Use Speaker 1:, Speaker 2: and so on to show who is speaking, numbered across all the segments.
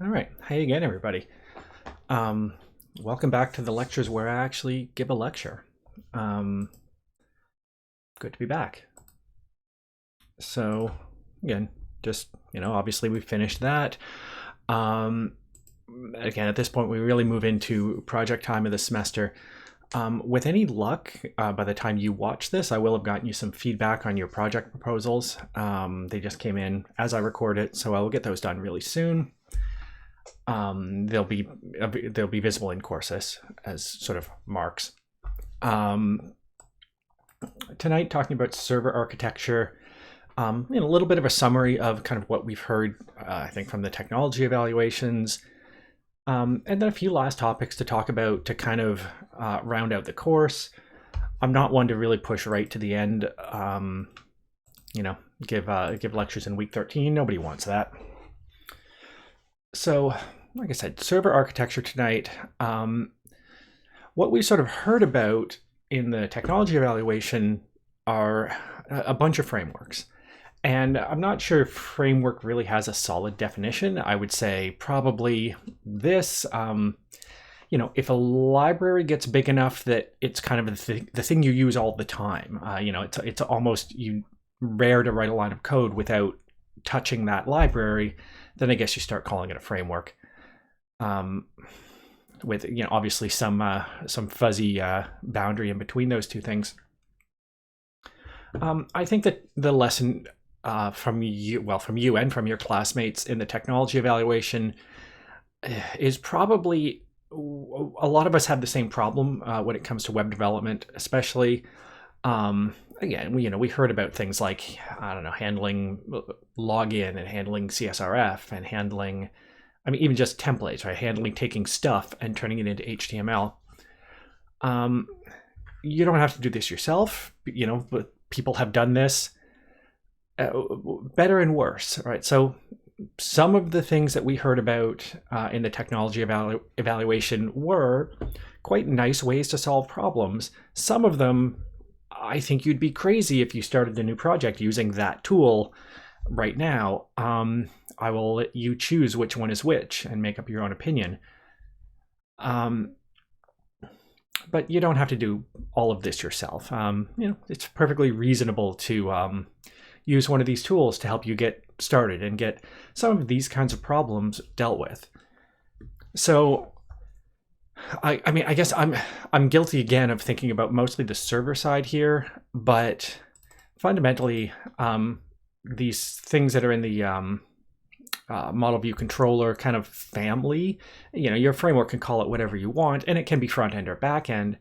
Speaker 1: All right. Hey again, everybody. Um, Welcome back to the lectures where I actually give a lecture. Um, Good to be back. So, again, just, obviously we finished that. Again, at this point, we really move into project time of the semester. With any luck, by the time you watch this, I will have gotten you some feedback on your project proposals. They just came in as I record it, so I will get those done really soon. They'll be visible in courses as sort of marks. Tonight, talking about server architecture, a little bit of a summary of kind of what we've heard, I think, from the technology evaluations, and then a few last topics to talk about to kind of round out the course. I'm not one to really push right to the end. Give lectures in week 13. Nobody wants that. So, like I said, server architecture tonight. What we sort of heard about in the technology evaluation are a bunch of frameworks. And I'm not sure if framework really has a solid definition. I would say probably this. If a library gets big enough that it's kind of the thing you use all the time, it's almost rare to write a line of code without touching that library, then I guess you start calling it a framework. With obviously some fuzzy boundary in between those two things. I think that the lesson from you and from your classmates in the technology evaluation is probably a lot of us have the same problem when it comes to web development, especially. Again, we heard about things like, I don't know, handling login and handling CSRF and handling, even just templates, right? Handling taking stuff and turning it into HTML. You don't have to do this yourself, but people have done this better and worse, right? So some of the things that we heard about in the technology evaluation were quite nice ways to solve problems. Some of them, I think you'd be crazy if you started a new project using that tool right now. I will let you choose which one is which and make up your own opinion. But you don't have to do all of this yourself. It's perfectly reasonable to use one of these tools to help you get started and get some of these kinds of problems dealt with. So I guess I'm guilty again of thinking about mostly the server side here, but fundamentally, these things that are in the model view controller kind of family, your framework can call it whatever you want, and it can be front end or back end.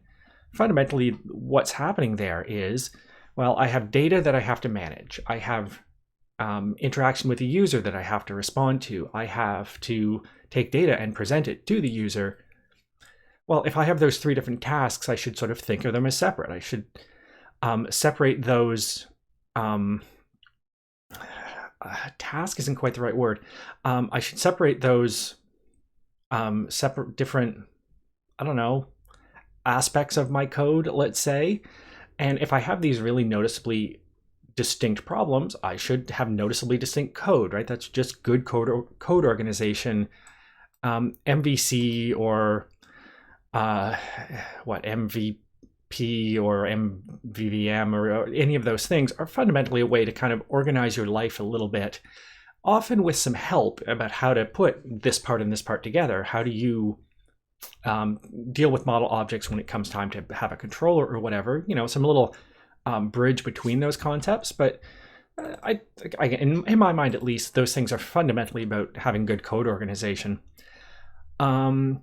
Speaker 1: Fundamentally, what's happening there is, well, I have data that I have to manage. I have interaction with the user that I have to respond to. I have to take data and present it to the user. Well, if I have those three different tasks, I should sort of think of them as separate. I should separate those. Task isn't quite the right word. I should separate those separate different, aspects of my code, let's say. And if I have these really noticeably distinct problems, I should have noticeably distinct code, right? That's just good code organization. MVC or MVP or MVVM or any of those things are fundamentally a way to kind of organize your life a little bit, often with some help about how to put this part and this part together. How do you deal with model objects when it comes time to have a controller or whatever? Some little bridge between those concepts. But I in my mind, at least, those things are fundamentally about having good code organization. I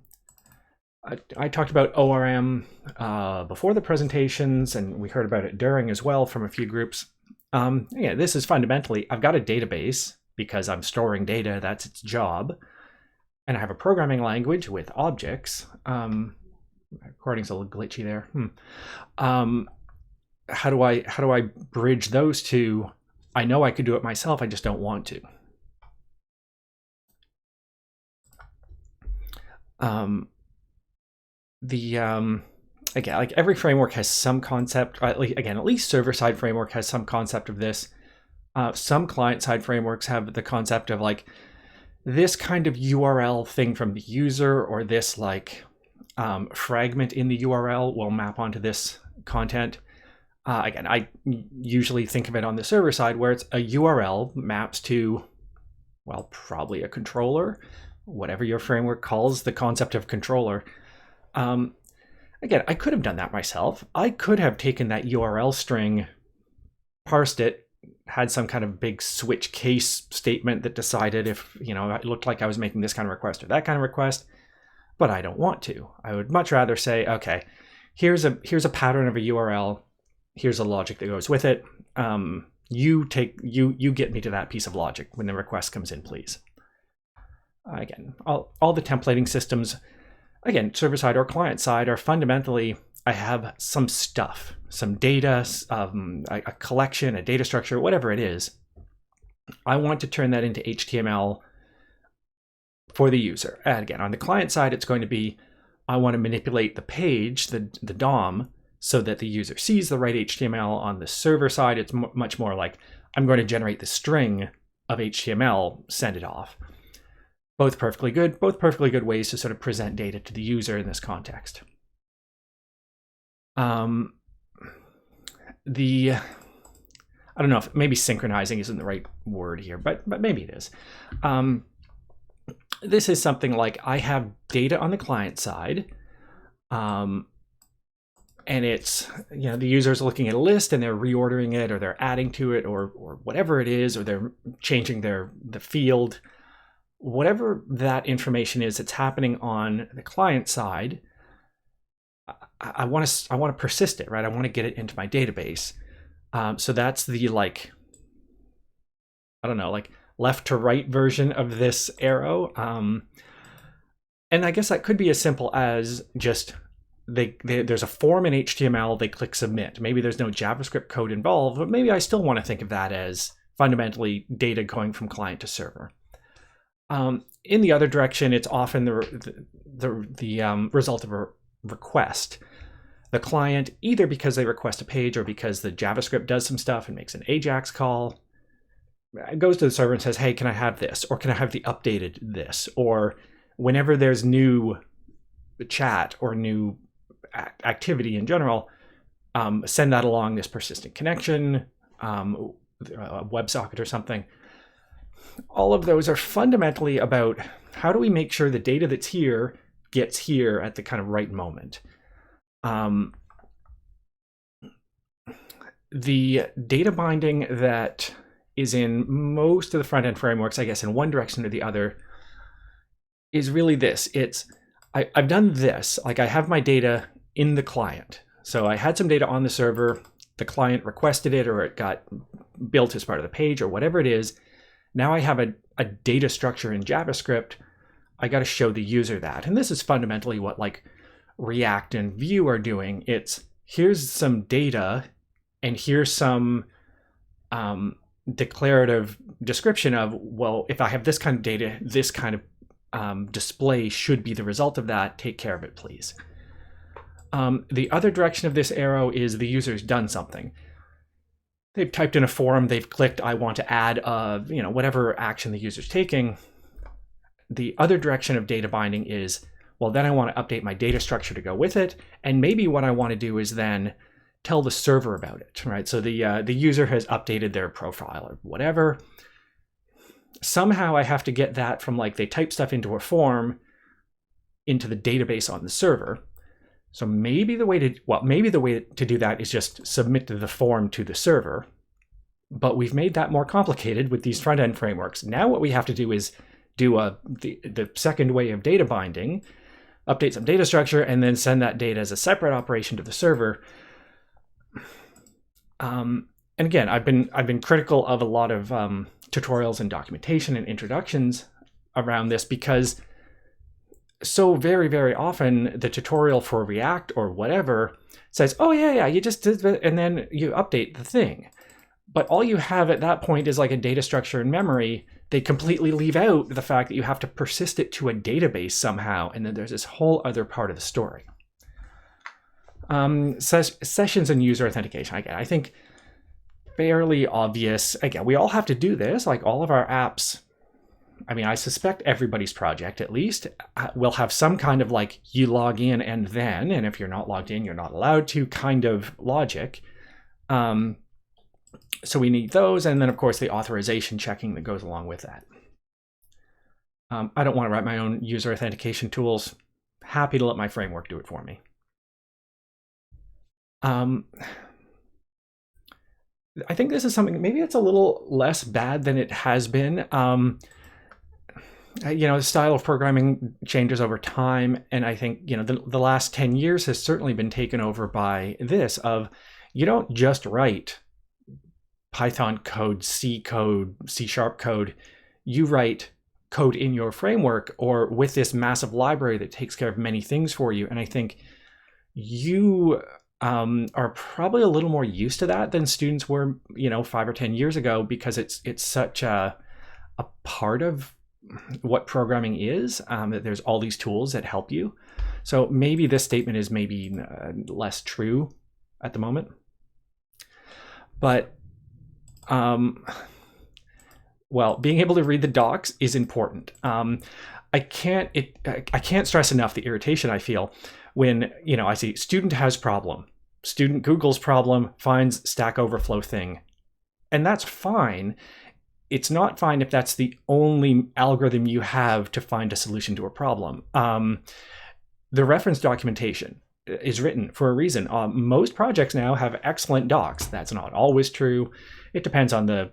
Speaker 1: talked about ORM before the presentations, and we heard about it during as well from a few groups. This is fundamentally, I've got a database because I'm storing data, that's its job. And I have a programming language with objects. Recording's a little glitchy there. How do I bridge those two? I know I could do it myself, I just don't want to. Again, like every framework has some concept. At least server-side framework has some concept of this. Some client-side frameworks have the concept of like, this kind of URL thing from the user, or this like fragment in the URL will map onto this content. Again, I usually think of it on the server side where it's a URL maps to, well, probably a controller, whatever your framework calls the concept of controller. Again, I could have done that myself. I could have taken that URL string, parsed it, had some kind of big switch case statement that decided if, it looked like I was making this kind of request or that kind of request, but I don't want to. I would much rather say, okay, here's a pattern of a URL. Here's a logic that goes with it. You get me to that piece of logic when the request comes in, please. Again, all the templating systems, again, server side or client side, are fundamentally, I have some stuff, some data, a collection, a data structure, whatever it is. I want to turn that into HTML for the user. And again, on the client side, it's going to be, I want to manipulate the page, the DOM, so that the user sees the right HTML. On the server side, it's much more like, I'm going to generate the string of HTML, send it off. Both perfectly good ways to sort of present data to the user in this context. I don't know if maybe synchronizing isn't the right word here, but maybe it is. This is something like, I have data on the client side, and it's, the user is looking at a list and they're reordering it, or they're adding to it, or whatever it is, or they're changing the field. Whatever that information is that's happening on the client side, I want to persist it, right? I want to get it into my database. So that's the left to right version of this arrow. And I guess that could be as simple as just there's a form in HTML, they click submit. Maybe there's no JavaScript code involved, but maybe I still want to think of that as fundamentally data going from client to server. In the other direction, it's often the result of a request. The client, either because they request a page or because the JavaScript does some stuff and makes an AJAX call, goes to the server and says, hey, can I have this? Or can I have the updated this? Or whenever there's new chat or new activity in general, send that along this persistent connection, a WebSocket or something. All of those are fundamentally about, how do we make sure the data that's here gets here at the kind of right moment. The data binding that is in most of the front-end frameworks, I guess in one direction or the other, is really this. It's, I've done this, like I have my data in the client. So I had some data on the server, the client requested it, or it got built as part of the page, or whatever it is. Now I have a data structure in JavaScript. I got to show the user that. And this is fundamentally what like React and Vue are doing. It's, here's some data and here's some declarative description of, well, if I have this kind of data, this kind of display should be the result of that. Take care of it, please. The other direction of this arrow is the user's done something. They've typed in a form, they've clicked, I want to add whatever action the user's taking. The other direction of data binding is, well, then I want to update my data structure to go with it. And maybe what I want to do is then tell the server about it, right? So the user has updated their profile or whatever. Somehow I have to get that from like, they type stuff into a form into the database on the server. So maybe the way to do that is just submit the form to the server, but we've made that more complicated with these front-end frameworks. Now what we have to do is do the second way of data binding, update some data structure, and then send that data as a separate operation to the server. And again, I've been critical of a lot of tutorials and documentation and introductions around this, because so very, very often the tutorial for React or whatever says, oh yeah, you just did it, and then you update the thing. But all you have at that point is like a data structure in memory. They completely leave out the fact that you have to persist it to a database somehow, and then there's this whole other part of the story. Sessions and user authentication. Again, I think fairly obvious. Again, we all have to do this. Like all of our apps I mean, I suspect everybody's project at least will have some kind of like you log in and then, and if you're not logged in, you're not allowed to kind of logic. So we need those, and then of course the authorization checking that goes along with that. I don't want to write my own user authentication tools. Happy to let my framework do it for me. I think this is something, maybe it's a little less bad than it has been. The style of programming changes over time. And I think, the last 10 years has certainly been taken over by this of, you don't just write Python code, C code, C# code. You write code in your framework or with this massive library that takes care of many things for you. And I think you are probably a little more used to that than students were, 5 or 10 years ago, because it's such a part of what programming is, that there's all these tools that help you. So maybe this statement is maybe less true at the moment. But well, being able to read the docs is important. I can't stress enough the irritation I feel when, I see student has problem, student Googles problem, finds Stack Overflow thing. And that's fine. It's not fine if that's the only algorithm you have to find a solution to a problem. The reference documentation is written for a reason. Most projects now have excellent docs. That's not always true. It depends on the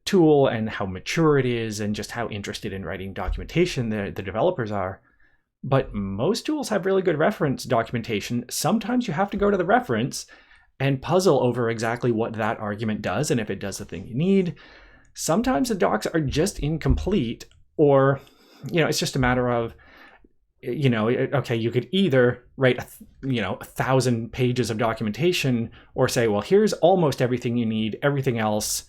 Speaker 1: tool and how mature it is and just how interested in writing documentation the developers are. But most tools have really good reference documentation. Sometimes you have to go to the reference and puzzle over exactly what that argument does and if it does the thing you need. Sometimes the docs are just incomplete, or, it's just a matter of, okay, you could either write, 1,000 pages of documentation or say, well, here's almost everything you need. Everything else,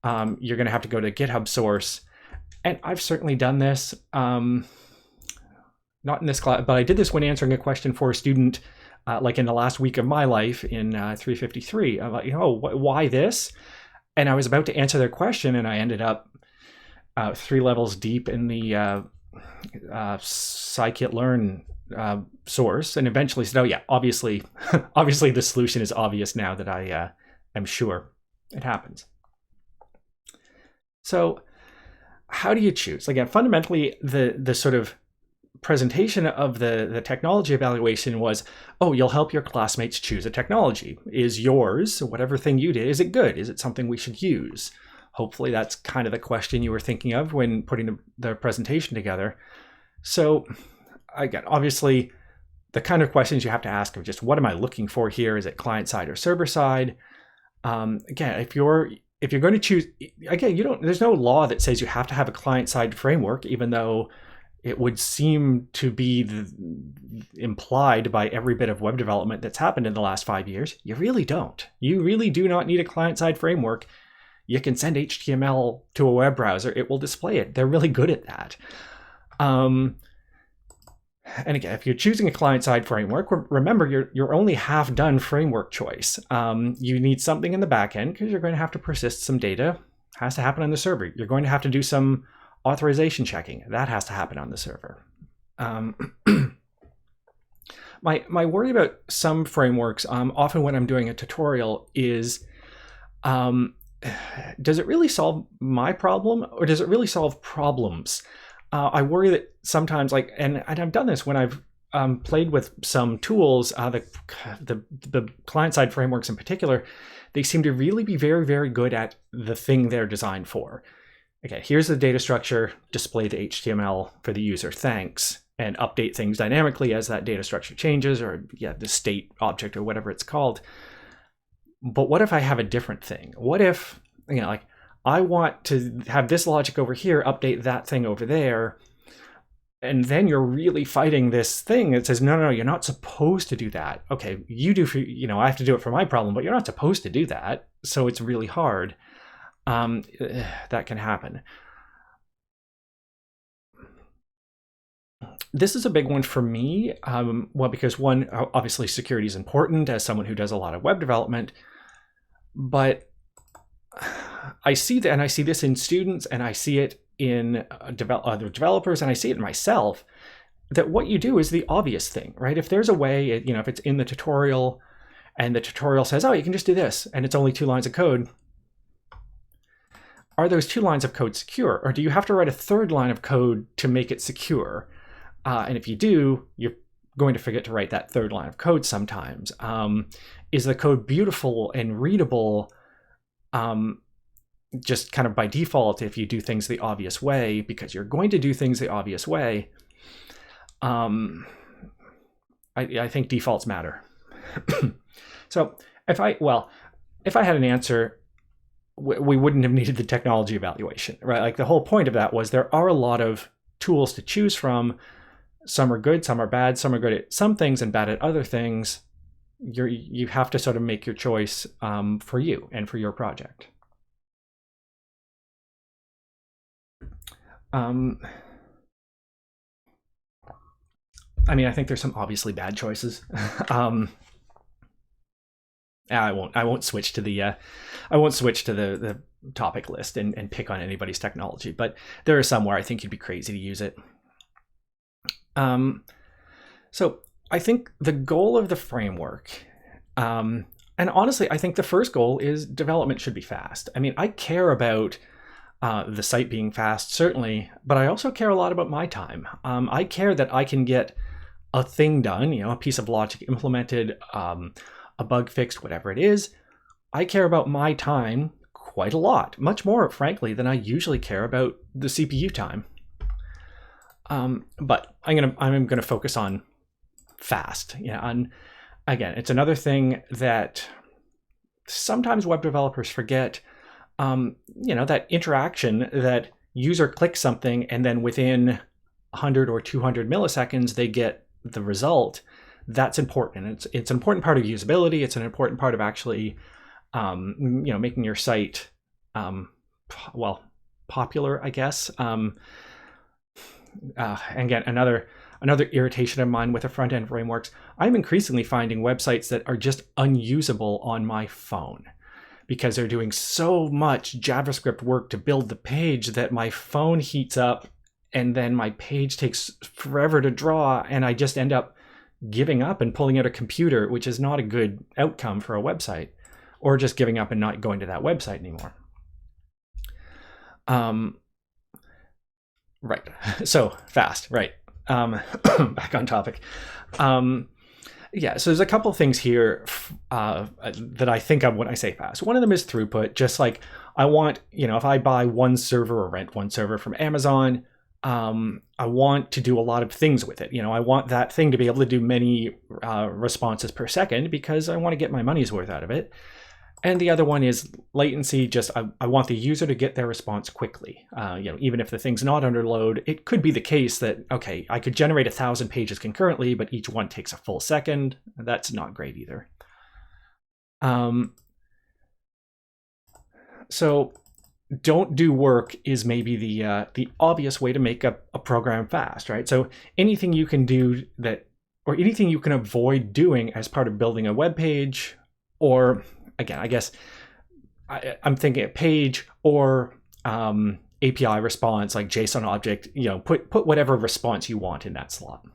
Speaker 1: you're going to have to go to GitHub source. And I've certainly done this, not in this class, but I did this when answering a question for a student, like in the last week of my life in 353. I'm like, why this? And I was about to answer their question, and I ended up 3 levels deep in the scikit-learn source, and eventually said, oh yeah, obviously the solution is obvious now that I am sure it happens. So how do you choose? Again, fundamentally, the sort of presentation of the technology evaluation was, oh, you'll help your classmates choose a technology. Is yours, whatever thing you did, is it good? Is it something we should use? Hopefully that's kind of the question you were thinking of when putting the presentation together. So again, obviously the kind of questions you have to ask are just, what am I looking for here? Is it client side or server side? Again, if you're going to choose, again, there's no law that says you have to have a client side framework, even though it would seem to be implied by every bit of web development that's happened in the last 5 years. You really don't. You really do not need a client-side framework. You can send HTML to a web browser. It will display it. They're really good at that. And again, if you're choosing a client-side framework, remember you're only half done framework choice. You need something in the back end because you're going to have to persist some data. It has to happen on the server. You're going to have to do some authorization checking. That has to happen on the server. My worry about some frameworks, often when I'm doing a tutorial, is does it really solve my problem, or does it really solve problems? I worry that sometimes, and I've done this when I've played with some tools, the client-side frameworks in particular, they seem to really be very, very good at the thing they're designed for. Okay, here's the data structure, display the HTML for the user, thanks, and update things dynamically as that data structure changes, or the state object or whatever it's called. But what if I have a different thing? What if, I want to have this logic over here, update that thing over there, and then you're really fighting this thing that says, no, you're not supposed to do that. Okay, you do for, I have to do it for my problem, but you're not supposed to do that. So it's really hard. That can happen. This is a big one for me. Well, because one, obviously security is important as someone who does a lot of web development, but I see that, and I see this in students, and I see it in other developers, and I see it in myself, that what you do is the obvious thing, right? If there's a way, if it's in the tutorial and the tutorial says, oh, you can just do this, and it's only 2 lines of code, are those 2 lines of code secure? Or do you have to write a 3rd line of code to make it secure? And if you do, you're going to forget to write that 3rd line of code sometimes. Is the code beautiful and readable just kind of by default if you do things the obvious way, because you're going to do things the obvious way? I think defaults matter. So if I had an answer, we wouldn't have needed the technology evaluation, right? Like the whole point of that was there are a lot of tools to choose from. Some are good, some are bad, some are good at some things and bad at other things. You have to sort of make your choice for you and for your project. I think there's some obviously bad choices. I won't switch to the topic list and pick on anybody's technology, but there are some where I think you'd be crazy to use it. So I think the goal of the framework, and honestly, I think the first goal is development should be fast. I care about the site being fast, certainly, but I also care a lot about my time. I care that I can get a thing done, a piece of logic implemented, a bug fixed, whatever it is. I care about my time quite a lot, much more, frankly, than I usually care about the CPU time. But I'm gonna focus on fast. And again, it's another thing that sometimes web developers forget. That interaction, that user clicks something and then within 100 or 200 milliseconds they get the result. That's important. It's an important part of usability. It's an important part of actually, making your site, popular, I guess. Again, another irritation of mine with the front-end frameworks, I'm increasingly finding websites that are just unusable on my phone because they're doing so much JavaScript work to build the page that my phone heats up and then my page takes forever to draw, and I just end up giving up and pulling out a computer, which is not a good outcome for a website, or just giving up and not going to that website anymore. Right. So fast, right. Back on topic. So there's a couple things here that I think of when I say fast. One of them is throughput. Just like I want, if I buy one server or rent one server from Amazon, I want to do a lot of things with it. I want that thing to be able to do many responses per second because I want to get my money's worth out of it. And the other one is latency. Just I want the user to get their response quickly. Even if the thing's not under load, it could be the case that, okay, I could generate 1,000 pages concurrently, but each one takes a full second. That's not great either. So don't do work is maybe the obvious way to make a program fast, right? So anything you can do or anything you can avoid doing as part of building a web page, or again, I guess I'm thinking a page or API response like JSON object, put whatever response you want in that slot.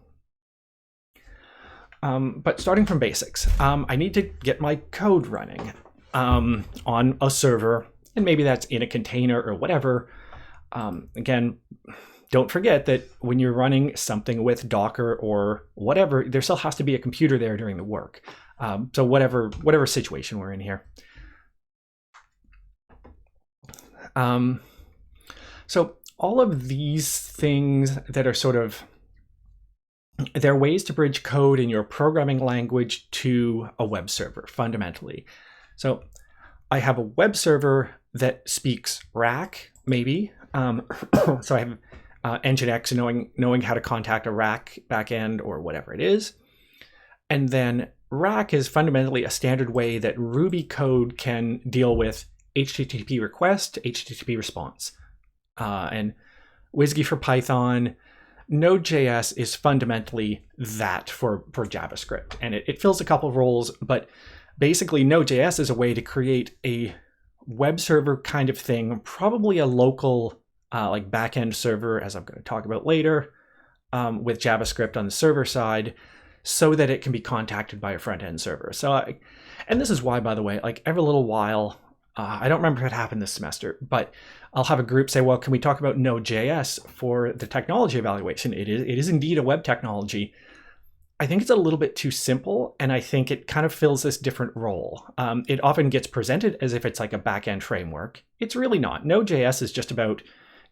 Speaker 1: But starting from basics, I need to get my code running on a server, and maybe that's in a container or whatever. Again, don't forget that when you're running something with Docker or whatever, there still has to be a computer there during the work. So whatever situation we're in here. So all of these things that are sort of, they're ways to bridge code in your programming language to a web server, fundamentally. So I have a web server that speaks rack, maybe. So I have Nginx knowing how to contact a rack backend or whatever it is. And then rack is fundamentally a standard way that Ruby code can deal with HTTP request, HTTP response. And WSGI for Python, Node.js is fundamentally that for JavaScript. And it fills a couple of roles, but basically Node.js is a way to create a web server kind of thing, probably a local like backend server, as I'm going to talk about later, with JavaScript on the server side, so that it can be contacted by a front-end server. And this is why, by the way, like every little while, I don't remember if it happened this semester, but I'll have a group say, well, can we talk about Node.js for the technology evaluation? It is indeed a web technology. I think it's a little bit too simple, and I think it kind of fills this different role. It often gets presented as if it's like a back-end framework. It's really not. Node.js is just about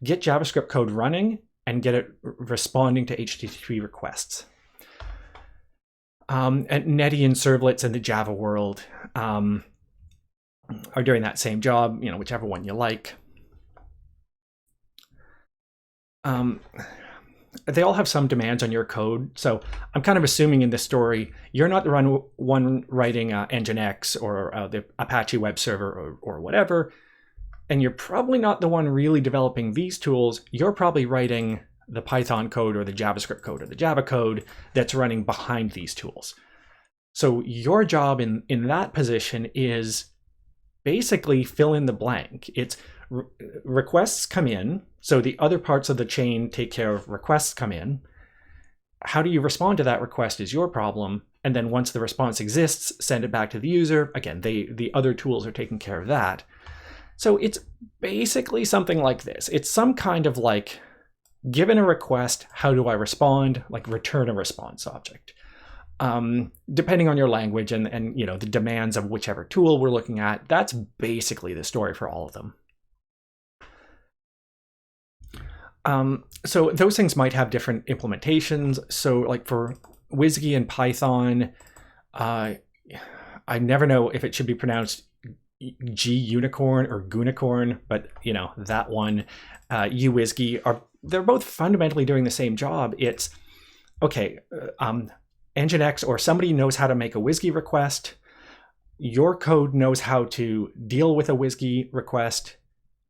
Speaker 1: get JavaScript code running and get it responding to HTTP requests. And Netty and servlets in the Java world are doing that same job, whichever one you like. They all have some demands on your code. So I'm kind of assuming in this story, you're not the one writing Nginx or the Apache web server or whatever. And you're probably not the one really developing these tools. You're probably writing the Python code or the JavaScript code or the Java code that's running behind these tools. So your job in that position is basically fill in the blank. It's requests come in, so the other parts of the chain take care of requests come in. How do you respond to that request is your problem. And then once the response exists, send it back to the user. Again, the other tools are taking care of that. So it's basically something like this. It's some kind of like, given a request, how do I respond? Like return a response object. Depending on your language and the demands of whichever tool we're looking at, that's basically the story for all of them. So those things might have different implementations. So like for WSGI and Python, I never know if it should be pronounced G unicorn or Gunicorn, but that one, UWSGI, they're both fundamentally doing the same job. It's okay, Nginx or somebody knows how to make a WSGI request. Your code knows how to deal with a WSGI request.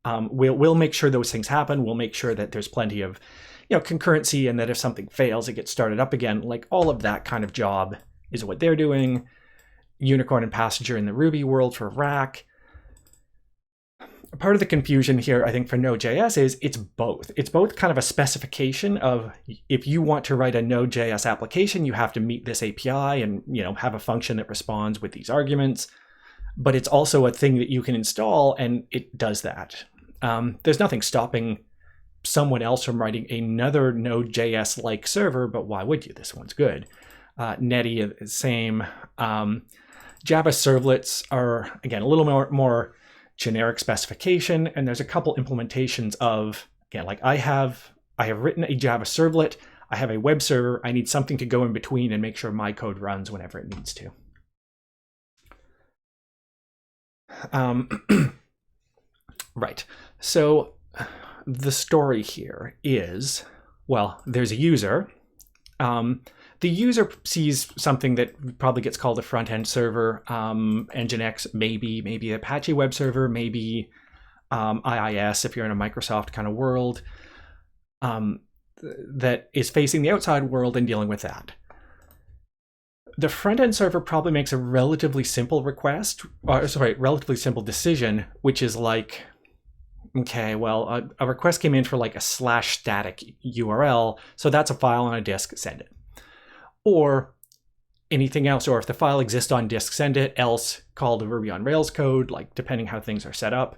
Speaker 1: We'll make sure those things happen. We'll make sure that there's plenty of concurrency, and that if something fails, it gets started up again. Like all of that kind of job is what they're doing. Unicorn and Passenger in the Ruby world for Rack. Part of the confusion here, I think, for Node.js is it's both. It's both kind of a specification of if you want to write a Node.js application, you have to meet this API and have a function that responds with these arguments. But it's also a thing that you can install, and it does that. There's nothing stopping someone else from writing another Node.js-like server, but why would you? This one's good. Netty, same. Java servlets are, again, a little more generic specification, and there's a couple implementations of, again, like I have written a Java servlet, I have a web server, I need something to go in between and make sure my code runs whenever it needs to. Right, so the story here is, well, there's a user. The user sees something that probably gets called a front-end server, Nginx, maybe Apache web server, maybe IIS if you're in a Microsoft kind of world, that is facing the outside world and dealing with that. The front-end server probably makes a relatively simple relatively simple decision, which is like, okay, well, a request came in for like a /static URL, so that's a file on a disk, send it. Or anything else, or if the file exists on disk, send it, else call the Ruby on Rails code, like depending how things are set up.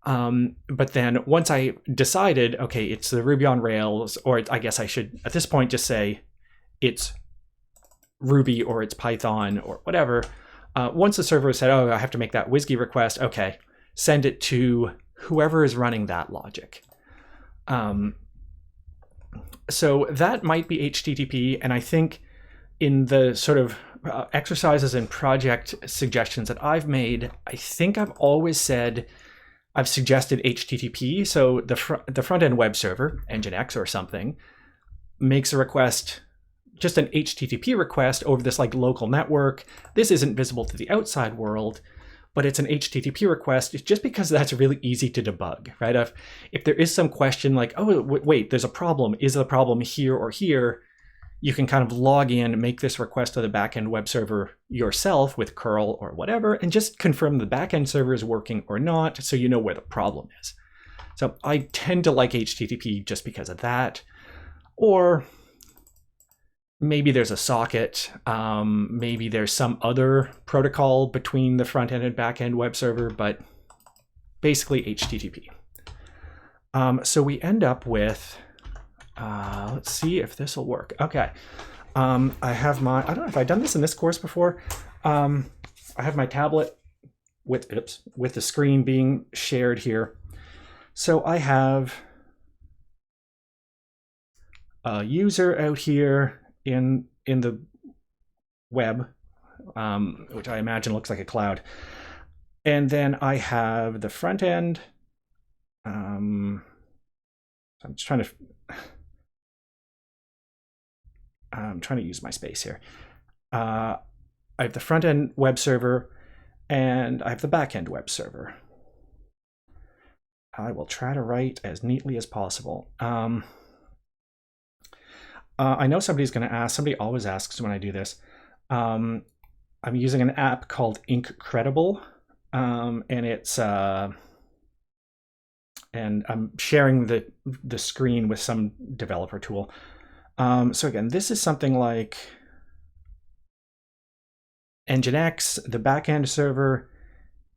Speaker 1: But then once I decided, okay, it's the Ruby on Rails, or I guess I should at this point just say it's Ruby or it's Python or whatever. Once the server said, oh, I have to make that WSGI request, okay, send it to whoever is running that logic. So that might be HTTP, and I think in the sort of exercises and project suggestions that I've made, I think I've always said I've suggested HTTP. So the front-end web server, Nginx or something, makes a request, just an HTTP request over this like local network. This isn't visible to the outside world, but it's an HTTP request. It's just because that's really easy to debug, right? If there is some question like, oh, wait, there's a problem. Is the problem here or here? You can kind of log in, make this request to the backend web server yourself with curl or whatever, and just confirm the backend server is working or not, so you know where the problem is. So I tend to like HTTP just because of that. Or maybe there's a socket, maybe there's some other protocol between the front end and back end web server, but basically HTTP. So we end up with, let's see if this will work. Okay. I have my, I don't know if I've done this in this course before. I have my tablet with the screen being shared here. So I have a user out here in the web, which I imagine looks like a cloud. And then I have the front end. I'm just trying to use my space here. I have the front end web server and I have the back end web server. I will try to write as neatly as possible. I know somebody's going to ask, somebody always asks when I do this. I'm using an app called Incredible, and it's and I'm sharing the screen with some developer tool. So again, this is something like Nginx. The backend server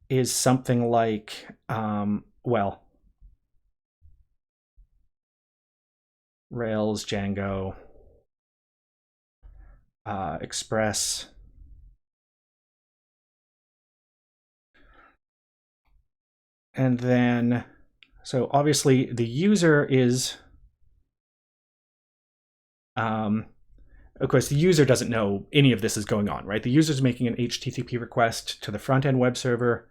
Speaker 1: is something like, well, Rails, Django, Express. And then, so obviously the user is, of course, the user doesn't know any of this is going on, right? The user's making an HTTP request to the front-end web server.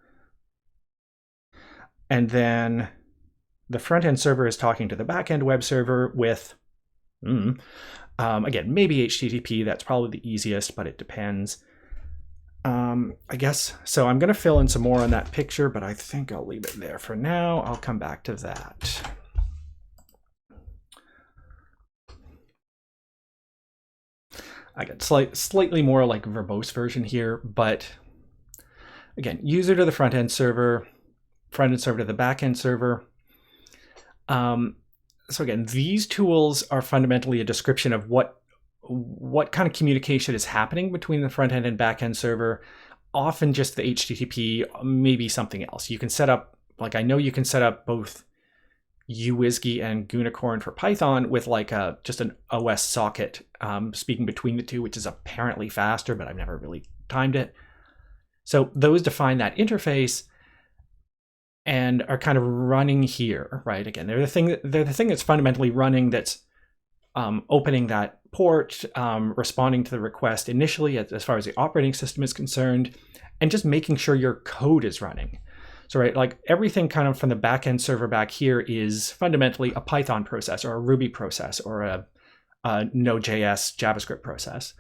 Speaker 1: And then the front-end server is talking to the back-end web server with, again, maybe HTTP. That's probably the easiest, but it depends. I guess, so I'm going to fill in some more on that picture, but I think I'll leave it there for now. I'll come back to that. I got slightly more like verbose version here, but again, user to the front-end server to the back-end server. So again, these tools are fundamentally a description of what kind of communication is happening between the front-end and back-end server. Often just the HTTP, maybe something else. You can set up, like I know you can set up both uWSGI and Gunicorn for Python with like just an OS socket speaking between the two, which is apparently faster, but I've never really timed it. So those define that interface and are kind of running here, right? Again, they're the thing that's fundamentally running, that's opening that port, responding to the request initially as far as the operating system is concerned, and just making sure your code is running. So, right, like everything kind of from the backend server back here is fundamentally a Python process or a Ruby process or a Node.js JavaScript process.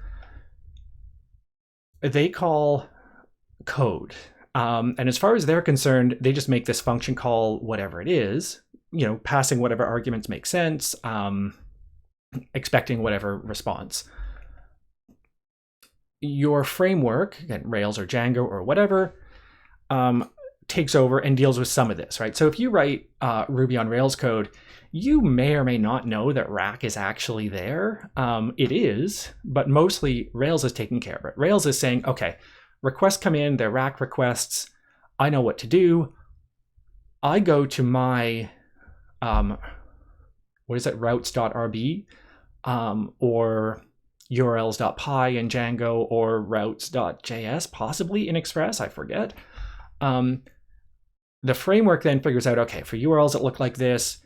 Speaker 1: They call code. And as far as they're concerned, they just make this function call whatever it is, passing whatever arguments make sense, expecting whatever response. Your framework, again, Rails or Django or whatever, takes over and deals with some of this, right? So if you write Ruby on Rails code, you may or may not know that rack is actually there. It is, but mostly Rails is taking care of it. Rails is saying, okay, requests come in, they're rack requests. I know what to do. I go to my, routes.rb or urls.py in Django or routes.js, possibly in Express, I forget. The framework then figures out, okay, for URLs that look like this,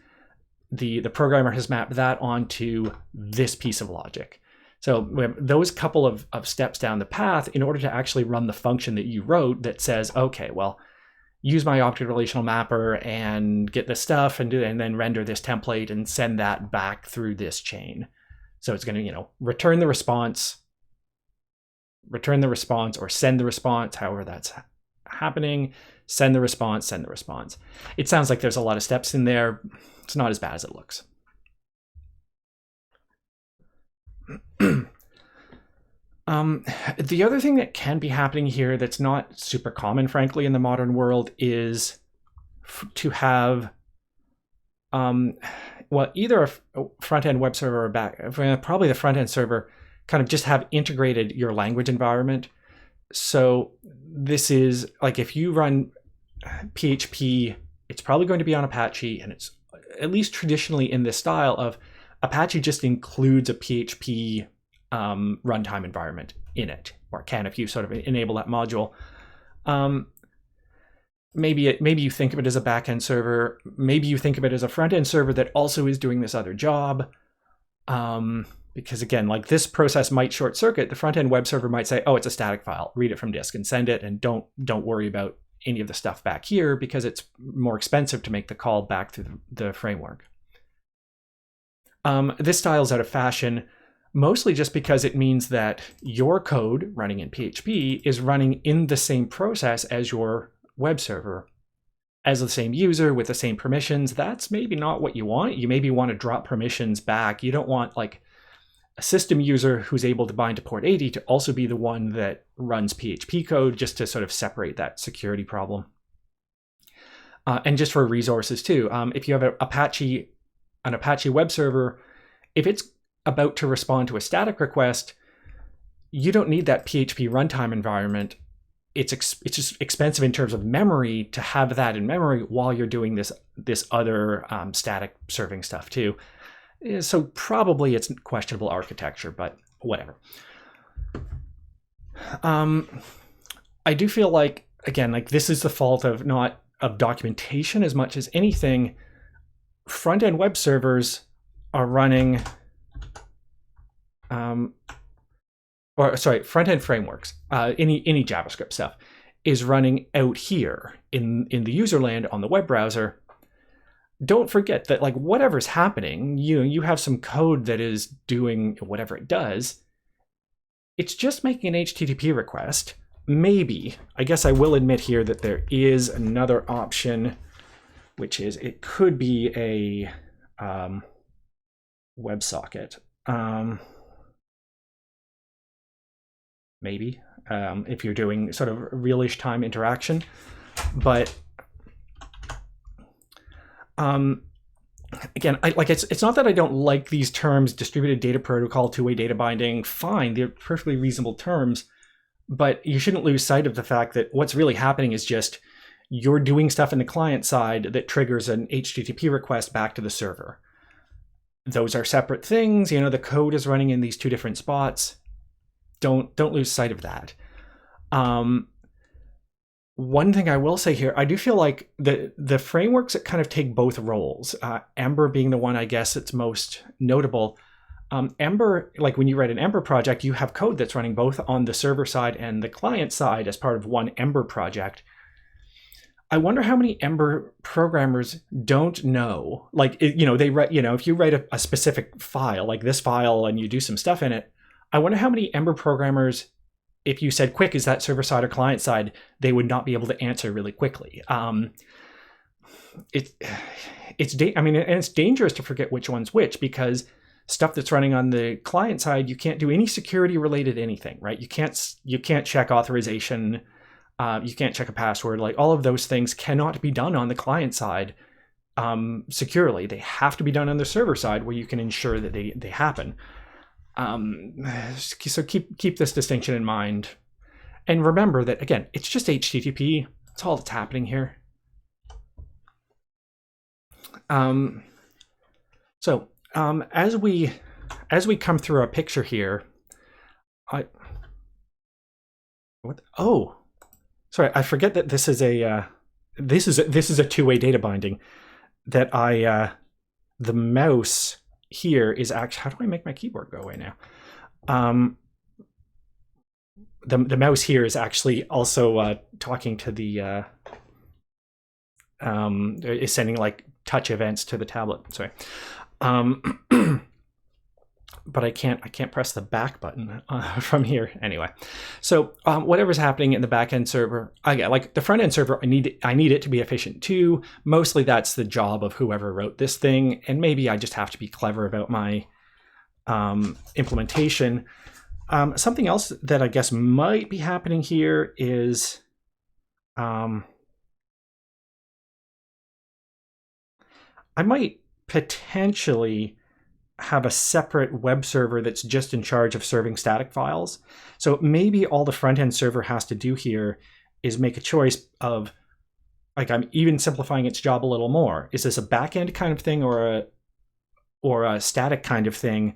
Speaker 1: the programmer has mapped that onto this piece of logic. So we have those couple of steps down the path in order to actually run the function that you wrote that says, okay, well, use my object relational mapper and get this stuff and then render this template and send that back through this chain. So it's going to, return the response or send the response, however that's happening, send the response. It sounds like there's a lot of steps in there. It's not as bad as it looks. The other thing that can be happening here that's not super common, frankly, in the modern world is to have well, either a front-end web server or probably the front-end server kind of just have integrated your language environment. So this is like if you run PHP, it's probably going to be on Apache, and it's at least traditionally in this style of Apache just includes a PHP runtime environment in it, or can if you sort of enable that module. Maybe you think of it as a backend server. Maybe you think of it as a front-end server that also is doing this other job. Because again, like this process might short circuit. The front-end web server might say, oh, it's a static file, read it from disk and send it, and don't worry about any of the stuff back here because it's more expensive to make the call back through the framework. This style is out of fashion, mostly just because it means that your code running in PHP is running in the same process as your web server, as the same user with the same permissions. That's maybe not what you want. You maybe want to drop permissions back. You don't want like a system user who's able to bind to port 80 to also be the one that runs PHP code, just to sort of separate that security problem. And just for resources too, if you have an Apache web server, if it's about to respond to a static request, you don't need that PHP runtime environment. It's just expensive in terms of memory to have that in memory while you're doing this other static serving stuff too. So probably it's questionable architecture, but whatever. I do feel like, again, like this is the fault of not of documentation as much as anything. Front-end web servers are running, front-end frameworks, any JavaScript stuff is running out here in the userland on the web browser. Don't forget that like whatever's happening, you have some code that is doing whatever it does. It's just making an HTTP request. Maybe, I guess I will admit here that there is another option, which is it could be a WebSocket. Maybe if you're doing sort of real-ish time interaction, but again, it's not that I don't like these terms, distributed data protocol, two-way data binding. Fine, they're perfectly reasonable terms, but you shouldn't lose sight of the fact that what's really happening is just you're doing stuff in the client side that triggers an HTTP request back to the server. Those are separate things. The code is running in these two different spots. Don't lose sight of that. One thing I will say here, I do feel like the frameworks that kind of take both roles, Ember being the one I guess that's most notable. Ember, like when you write an Ember project, you have code that's running both on the server side and the client side as part of one Ember project. I wonder how many Ember programmers don't know, like, they write, if you write a specific file, like this file, and you do some stuff in it, I wonder how many Ember programmers, if you said, quick, is that server side or client side, they would not be able to answer really quickly. It's dangerous to forget which one's which, because stuff that's running on the client side, you can't do any security related anything, right? You can't check authorization. You can't check a password. Like all of those things cannot be done on the client side securely. They have to be done on the server side where you can ensure that they happen. So keep this distinction in mind, and remember that again, it's just HTTP. That's all that's happening here. As we come through our picture here, sorry, I forget that this is a two-way data binding. That the mouse here is actually, how do I make my keyboard go away now? The mouse here is actually also talking to the is sending like touch events to the tablet. Sorry. But I can't press the back button from here anyway. So whatever's happening in the backend server, like the front end server, I need it to be efficient too. Mostly that's the job of whoever wrote this thing, and maybe I just have to be clever about my implementation. Something else that I guess might be happening here is I might potentially have a separate web server that's just in charge of serving static files. So maybe all the front-end server has to do here is make a choice of, like, I'm even simplifying its job a little more. Is this a back-end kind of thing or a static kind of thing?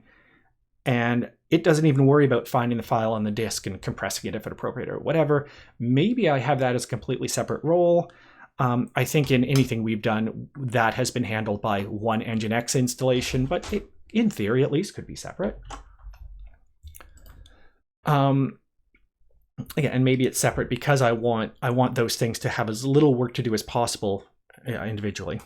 Speaker 1: And it doesn't even worry about finding the file on the disk and compressing it if appropriate or whatever. Maybe I have that as a completely separate role. I think in anything we've done, that has been handled by one Nginx installation, but it, in theory, at least, could be separate. Again, and maybe it's separate because I want those things to have as little work to do as possible individually.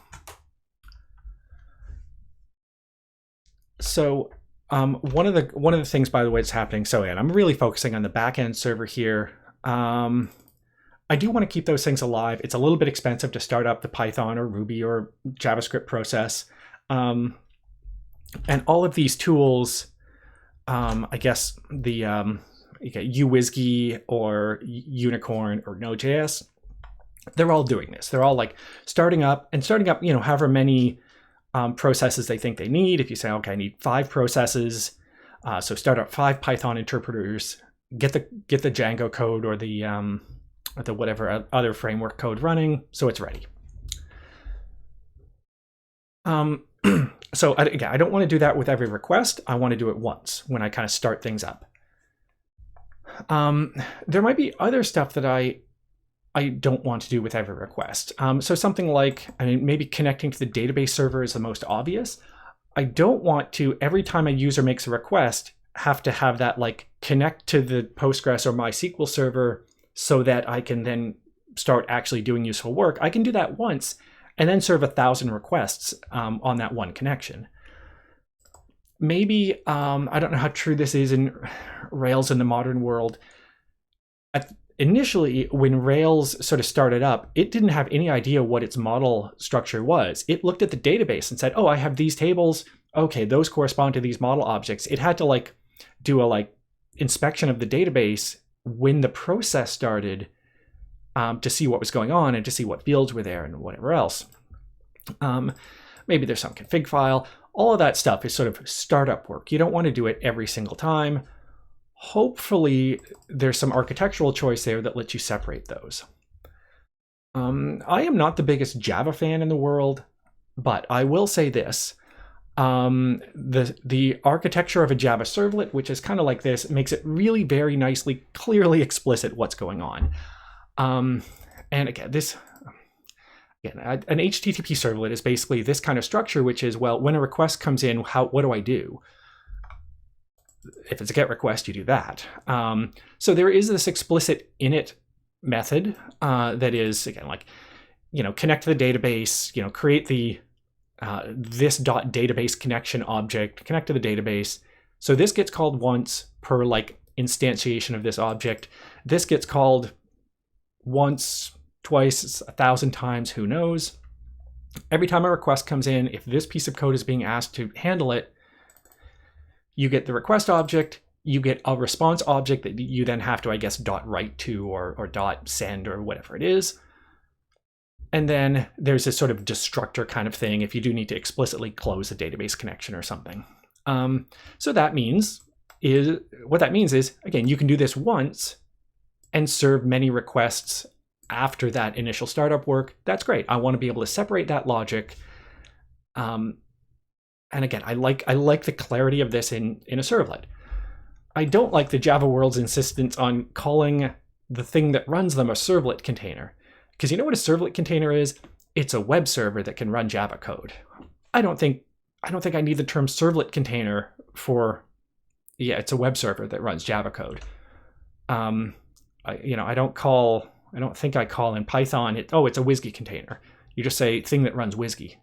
Speaker 1: So one of the things, by the way, that's happening. So again, I'm really focusing on the backend server here. I do want to keep those things alive. It's a little bit expensive to start up the Python or Ruby or JavaScript process. And all of these tools, I guess the uWSGI or Unicorn or Node.js, they're all doing this. They're all like starting up, you know, however many processes they think they need. If you say, okay, I need 5 processes, so start up 5 Python interpreters, get the Django code or the whatever other framework code running, so it's ready. So again, I don't want to do that with every request. I want to do it once when I kind of start things up. There might be other stuff that I don't want to do with every request. So something like, I mean, maybe connecting to the database server is the most obvious. I don't want to, every time a user makes a request, have to have that like connect to the Postgres or MySQL server so that I can then start actually doing useful work. I can do that once and then serve 1,000 requests on that one connection. Maybe, I don't know how true this is in Rails in the modern world. Initially, when Rails sort of started up, it didn't have any idea what its model structure was. It looked at the database and said, oh, I have these tables. Okay, those correspond to these model objects. It had to like do a like inspection of the database when the process started to see what was going on and to see what fields were there and whatever else. Maybe there's some config file. All of that stuff is sort of startup work. You don't want to do it every single time. Hopefully, there's some architectural choice there that lets you separate those. I am not the biggest Java fan in the world, but I will say this. The architecture of a Java servlet, which is kind of like this, makes it really very nicely, clearly explicit what's going on. And again, an HTTP servlet is basically this kind of structure, which is, well, when a request comes in, what do I do? If it's a GET request, you do that. So there is this explicit init method that is, again, like, you know, connect to the database, you know, create the this .database connection object, connect to the database. So this gets called once per like instantiation of this object. This gets called once, twice, 1,000 times, who knows. Every time a request comes in, if this piece of code is being asked to handle it, you get the request object, you get a response object that you then have to, I guess, .write to or .send or whatever it is. And then there's this sort of destructor kind of thing if you do need to explicitly close a database connection or something. So that means what that means is, again, you can do this once and serve many requests after that initial startup work. That's great. I want to be able to separate that logic. And again, I like the clarity of this in a servlet. I don't like the Java world's insistence on calling the thing that runs them a servlet container. Because you know what a servlet container is? It's a web server that can run Java code. I don't think I need the term servlet container for, yeah, it's a web server that runs Java code. I don't think I call in Python it's a WSGI container. You just say thing that runs WSGI,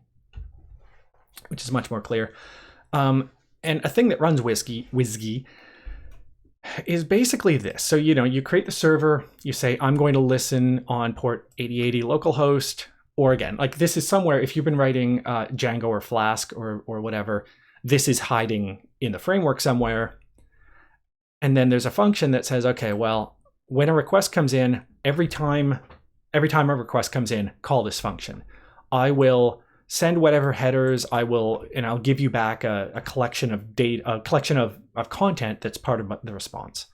Speaker 1: which is much more clear. And a thing that runs WSGI is basically this. So, you know, you create the server, you say, I'm going to listen on port 8080 localhost, or again, like this is somewhere, if you've been writing Django or Flask or whatever, this is hiding in the framework somewhere. And then there's a function that says, okay, well, when a request comes in, every time a request comes in, call this function. I will send whatever headers. I'll give you back a collection of data, a collection of content that's part of the response.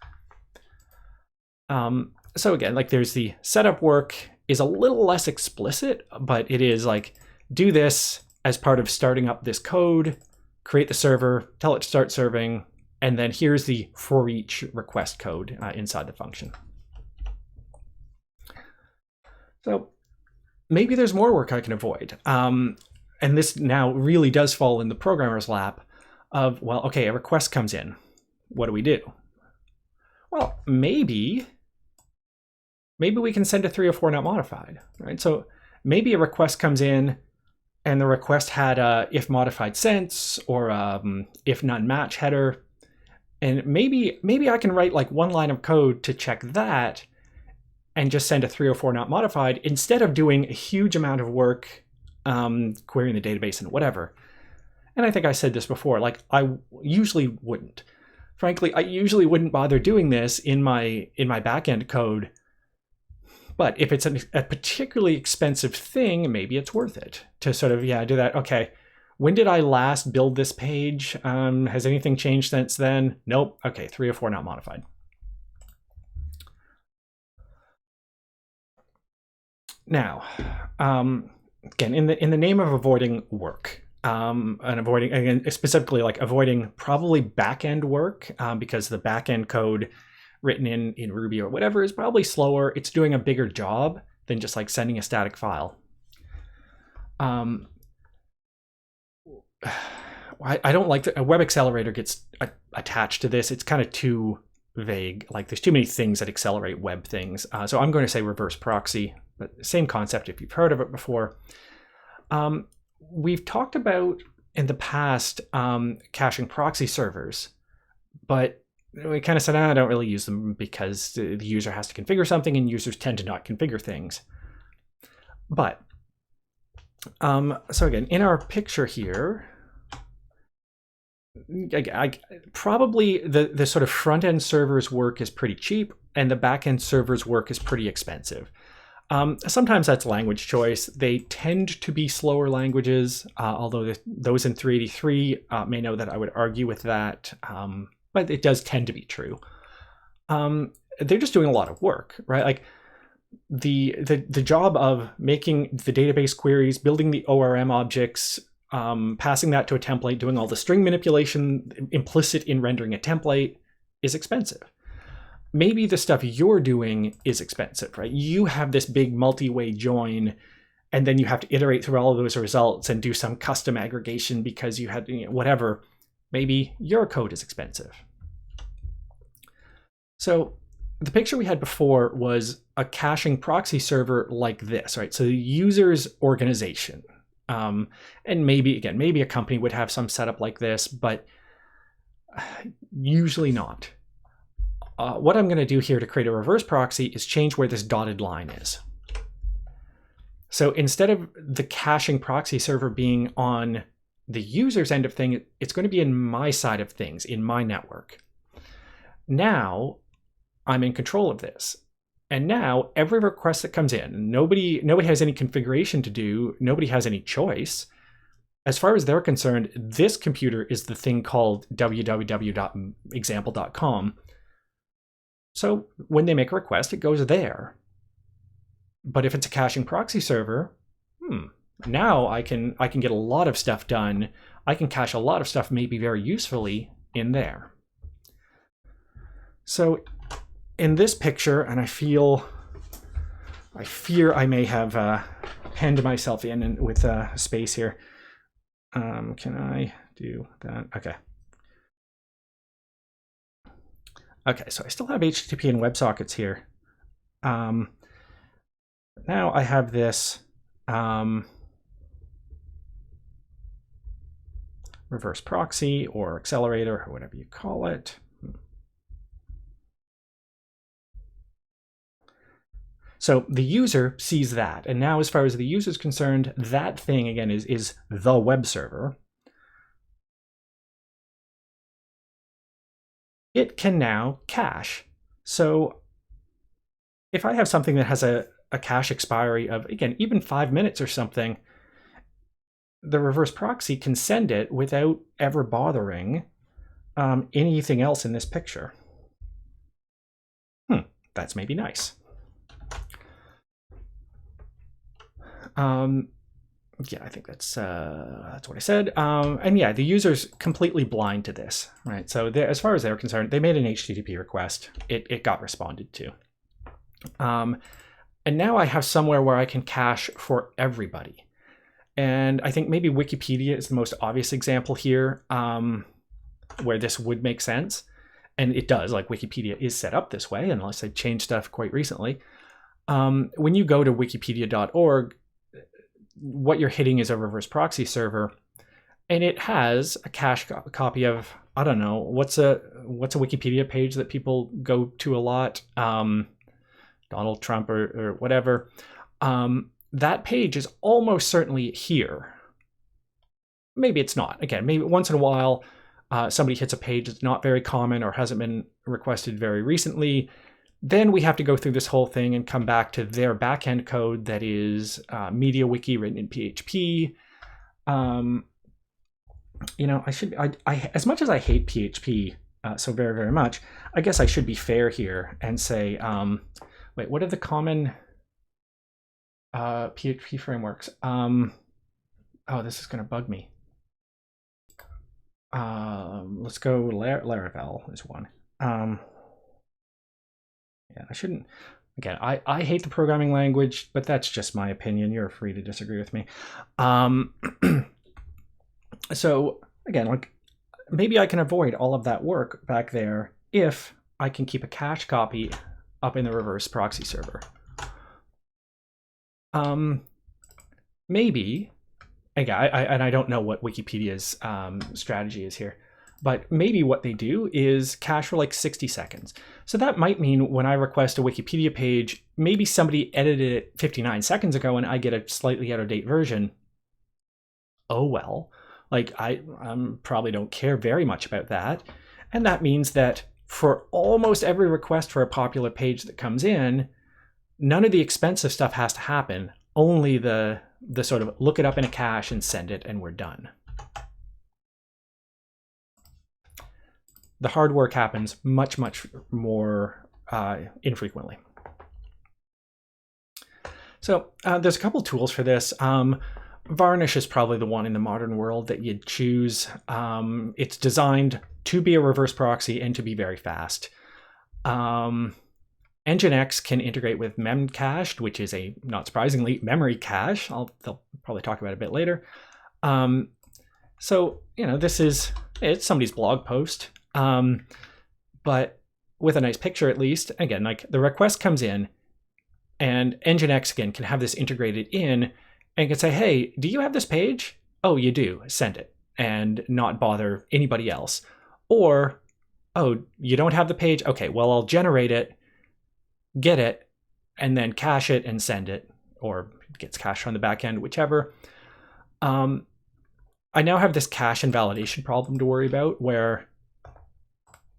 Speaker 1: So again, like there's the setup work is a little less explicit, but it is like, do this as part of starting up this code, create the server, tell it to start serving, and then here's the for each request code inside the function. So maybe there's more work I can avoid. And this now really does fall in the programmer's lap of, well, okay, a request comes in. What do we do? Well, maybe we can send a 304 not modified, right? So maybe a request comes in and the request had a if modified sense or if none match header. And maybe I can write like one line of code to check that and just send a 304 not modified instead of doing a huge amount of work querying the database and whatever. And I think I said this before, like I usually wouldn't. Frankly, I usually wouldn't bother doing this in my backend code. But if it's a particularly expensive thing, maybe it's worth it to sort of, do that. Okay, when did I last build this page? Has anything changed since then? Nope. Okay, 304 not modified. Now, again, in the name of avoiding work, and avoiding, again, specifically like avoiding probably backend work, because the backend code written in Ruby or whatever is probably slower. It's doing a bigger job than just like sending a static file. I don't like that a web accelerator gets attached to this. It's kind of too vague. Like there's too many things that accelerate web things. So I'm going to say reverse proxy, but same concept if you've heard of it before. We've talked about in the past caching proxy servers, but we kind of said, I don't really use them because the user has to configure something and users tend to not configure things. But, so again, in our picture here, probably the sort of front-end server's work is pretty cheap and the back-end server's work is pretty expensive. Sometimes that's language choice. They tend to be slower languages, although those in 383 may know that I would argue with that. But it does tend to be true. They're just doing a lot of work, right? Like the job of making the database queries, building the ORM objects, passing that to a template, doing all the string manipulation implicit in rendering a template is expensive. Maybe the stuff you're doing is expensive, right? You have this big multi-way join, and then you have to iterate through all of those results and do some custom aggregation because you had whatever. Maybe your code is expensive. So the picture we had before was a caching proxy server like this, right? So the user's organization. And maybe a company would have some setup like this, but usually not. What I'm going to do here to create a reverse proxy is change where this dotted line is. So instead of the caching proxy server being on the user's end of thing, it's going to be in my side of things, in my network. Now I'm in control of this. And now every request that comes in, nobody has any configuration to do, nobody has any choice. As far as they're concerned, this computer is the thing called www.example.com. So when they make a request, it goes there. But if it's a caching proxy server, now I can get a lot of stuff done. I can cache a lot of stuff maybe very usefully in there. So in this picture, and I fear I may have penned myself in with a space here. Can I do that? Okay. Okay, so I still have HTTP and WebSockets here. Now I have this reverse proxy or accelerator or whatever you call it. So the user sees that. And now as far as the user is concerned, that thing again is the web server. It can now cache. So if I have something that has a cache expiry of, again, even 5 minutes or something, the reverse proxy can send it without ever bothering anything else in this picture. That's maybe nice. Yeah, I think that's what I said. And yeah, the user's completely blind to this, right? So as far as they're concerned, they made an HTTP request. It got responded to. And now I have somewhere where I can cache for everybody. And I think maybe Wikipedia is the most obvious example here, where this would make sense. And it does, like Wikipedia is set up this way, unless they changed stuff quite recently. When you go to wikipedia.org, what you're hitting is a reverse proxy server, and it has a cache copy of, I don't know, what's a Wikipedia page that people go to a lot, Donald Trump or whatever. That page is almost certainly here. Maybe it's not. Again, maybe once in a while somebody hits a page that's not very common or hasn't been requested very recently. Then we have to go through this whole thing and come back to their backend code that is MediaWiki written in PHP. You know, I as much as I hate PHP so very, very much, I guess I should be fair here and say, wait, what are the common PHP frameworks? Oh, this is going to bug me. Let's go Laravel is one. Yeah, I shouldn't. Again, I hate the programming language, but that's just my opinion. You're free to disagree with me. So again, like maybe I can avoid all of that work back there if I can keep a cache copy up in the reverse proxy server. Maybe, again, I don't know what Wikipedia's strategy is here, but maybe what they do is cache for like 60 seconds. So that might mean when I request a Wikipedia page, maybe somebody edited it 59 seconds ago and I get a slightly out of date version. Oh well, like I probably don't care very much about that. And that means that for almost every request for a popular page that comes in, none of the expensive stuff has to happen. Only the sort of look it up in a cache and send it and we're done. The hard work happens much, much more infrequently. So there's a couple tools for this. Varnish is probably the one in the modern world that you'd choose. It's designed to be a reverse proxy and to be very fast. Nginx can integrate with memcached, which is a, not surprisingly, memory cache. They'll probably talk about it a bit later. So, you know, it's somebody's blog post. But with a nice picture at least. Again, like the request comes in and Nginx again can have this integrated in and can say, hey, do you have this page? Oh, you do, send it, and not bother anybody else. Or, oh, you don't have the page? Okay, well, I'll generate it, get it, and then cache it and send it, or it gets cached on the back end, whichever. I now have this cache invalidation problem to worry about where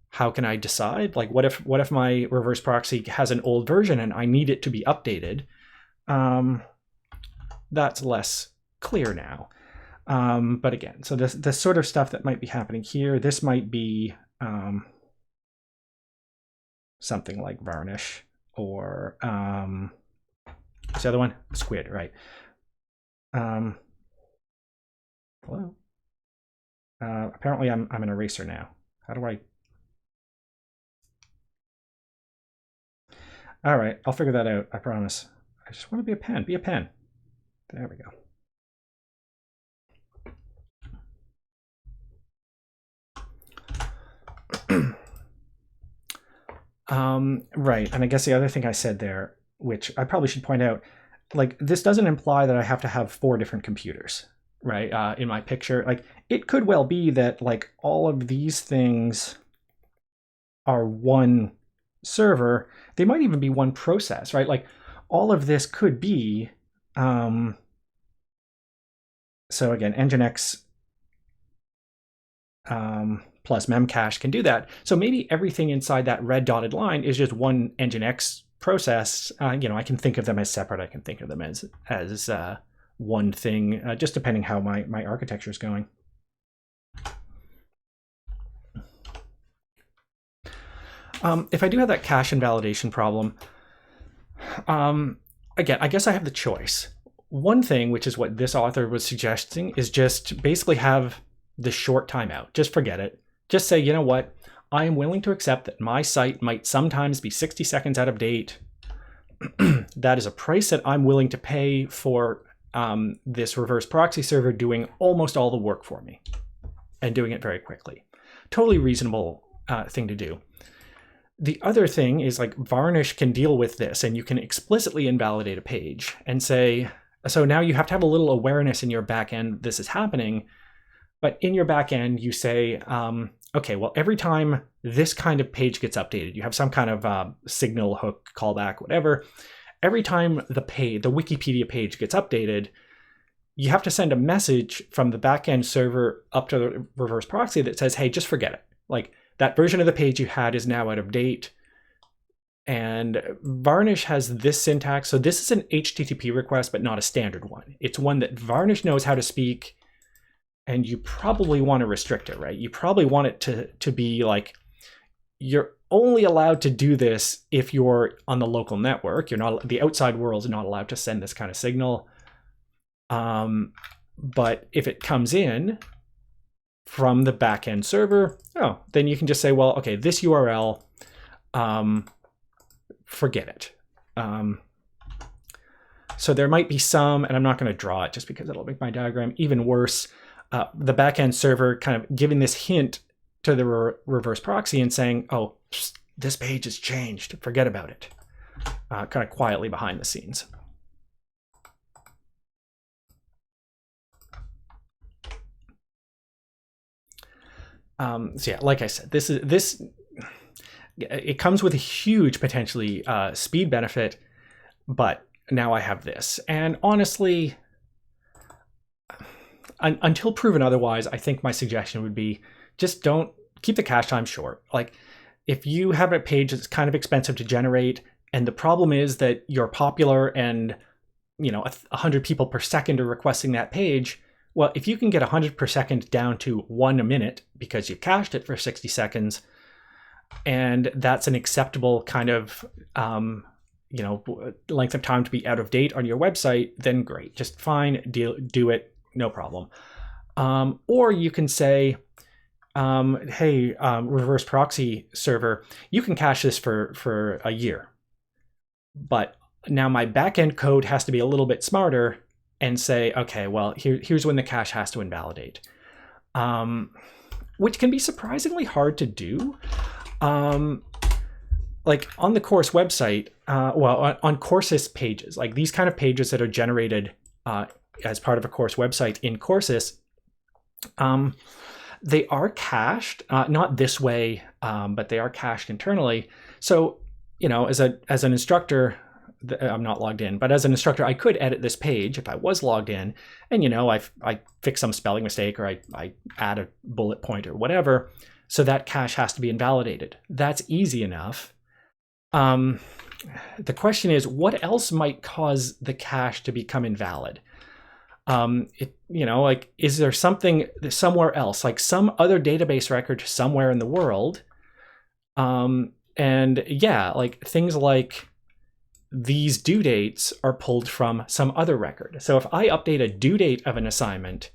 Speaker 1: how can I decide? Like, what if my reverse proxy has an old version and I need it to be updated? That's less clear now. But again, so this sort of stuff that might be happening here, this might be something like Varnish or what's the other one? Squid, right? Hello. Apparently I'm an eraser now. How do I? All right, I'll figure that out, I promise. I just want to be a pen. Be a pen. There we go. Right, and I guess the other thing I said there, which I probably should point out, like this doesn't imply that I have to have 4 different computers, right? In my picture, like it could well be that like all of these things are one server. They might even be one process, right? Like all of this could be, so again, Nginx plus memcache can do that. So maybe everything inside that red dotted line is just one Nginx process. You know, I can think of them as separate. I can think of them as one thing, just depending how my architecture is going. If I do have that cache invalidation problem, again, I guess I have the choice. One thing, which is what this author was suggesting, is just basically have the short timeout. Just forget it. Just say, you know what? I am willing to accept that my site might sometimes be 60 seconds out of date. That is a price that I'm willing to pay for this reverse proxy server doing almost all the work for me and doing it very quickly. Totally reasonable thing to do. The other thing is, like, Varnish can deal with this, and you can explicitly invalidate a page and say, so now you have to have a little awareness in your backend this is happening, but in your backend you say, okay, well, every time this kind of page gets updated, you have some kind of signal, hook, callback, whatever. Every time the Wikipedia page gets updated, you have to send a message from the backend server up to the reverse proxy that says, hey, just forget it. Like, that version of the page you had is now out of date. And Varnish has this syntax. So this is an HTTP request, but not a standard one. It's one that Varnish knows how to speak, and you probably want to restrict it, right? You probably want it to be like, you're only allowed to do this if you're on the local network. You're not, the outside world is not allowed to send this kind of signal. But if it comes in from the backend server, then you can just say, well, okay, this URL, forget it. So there might be some, and I'm not going to draw it just because it'll make my diagram even worse. The backend server kind of giving this hint to the reverse proxy and saying, oh, this page has changed, forget about it, kind of quietly behind the scenes. So yeah, like I said, it comes with a huge potentially speed benefit, but now I have this. And honestly, until proven otherwise, I think my suggestion would be just don't keep the cache time short. Like, if you have a page that's kind of expensive to generate, and the problem is that you're popular and 100 people per second are requesting that page, well, if you can get 100 per second down to 1 minute because you cached it for 60 seconds, and that's an acceptable kind of length of time to be out of date on your website, then great, just fine, do it, no problem. Or you can say, hey, reverse proxy server, you can cache this for a year, but now my backend code has to be a little bit smarter and say, okay, well, here's when the cache has to invalidate, which can be surprisingly hard to do. Like on the course website, on courses pages, like these kind of pages that are generated as part of a course website in courses, they are cached, not this way, but they are cached internally. So, as an instructor, I'm not logged in, but as an instructor, I could edit this page if I was logged in, and I fix some spelling mistake, or I add a bullet point or whatever, so that cache has to be invalidated. That's easy enough. The question is, what else might cause the cache to become invalid? Is there something somewhere else, like some other database record somewhere in the world? And yeah, like things like these due dates are pulled from some other record. So if I update a due date of an assignment,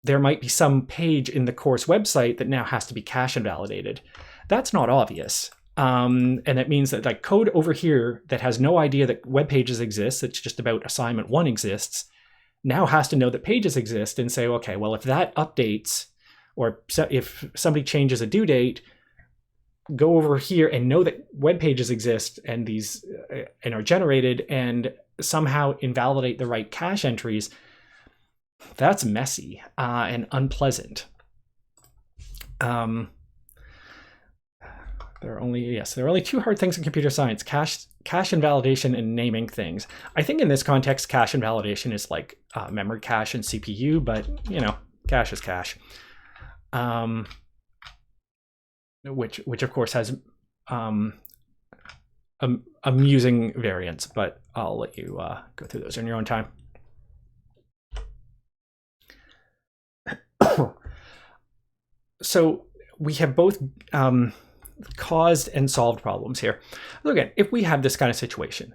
Speaker 1: there might be some page in the course website that now has to be cache invalidated. That's not obvious. And that means that like code over here that has no idea that web pages exist, it's just about assignment 1 exists, now has to know that pages exist and say, okay, well, if that updates, or if somebody changes a due date, go over here and know that web pages exist and these and are generated, and somehow invalidate the right cache entries. That's messy and unpleasant. There are only two hard things in computer science: cache invalidation and naming things. I think in this context, cache invalidation is like memory cache and CPU, but cache is cache. Which of course has amusing variants, but I'll let you go through those in your own time. so we have both caused and solved problems here. Look, again, if we have this kind of situation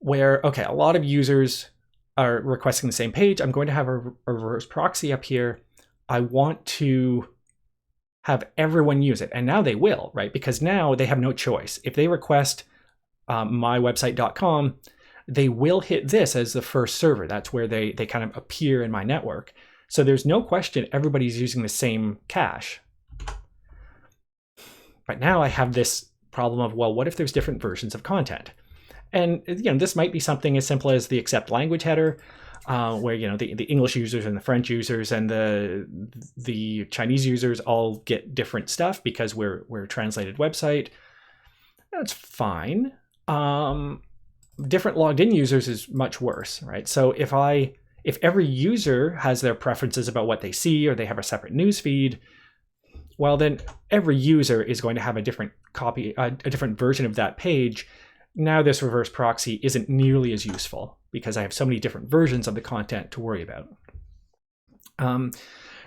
Speaker 1: where, okay, a lot of users are requesting the same page, I'm going to have a reverse proxy up here. I want to have everyone use it. And now they will, right? Because now they have no choice. If they request mywebsite.com, they will hit this as the first server. That's where they kind of appear in my network. So there's no question everybody's using the same cache. But now I have this problem of, well, what if there's different versions of content? And this might be something as simple as the accept language header, where the English users and the French users and the Chinese users all get different stuff because we're a translated website. That's fine. Different logged in users is much worse, right? So if every user has their preferences about what they see, or they have a separate news feed, well, then every user is going to have a different copy, a different version of that page. Now this reverse proxy isn't nearly as useful because I have so many different versions of the content to worry about.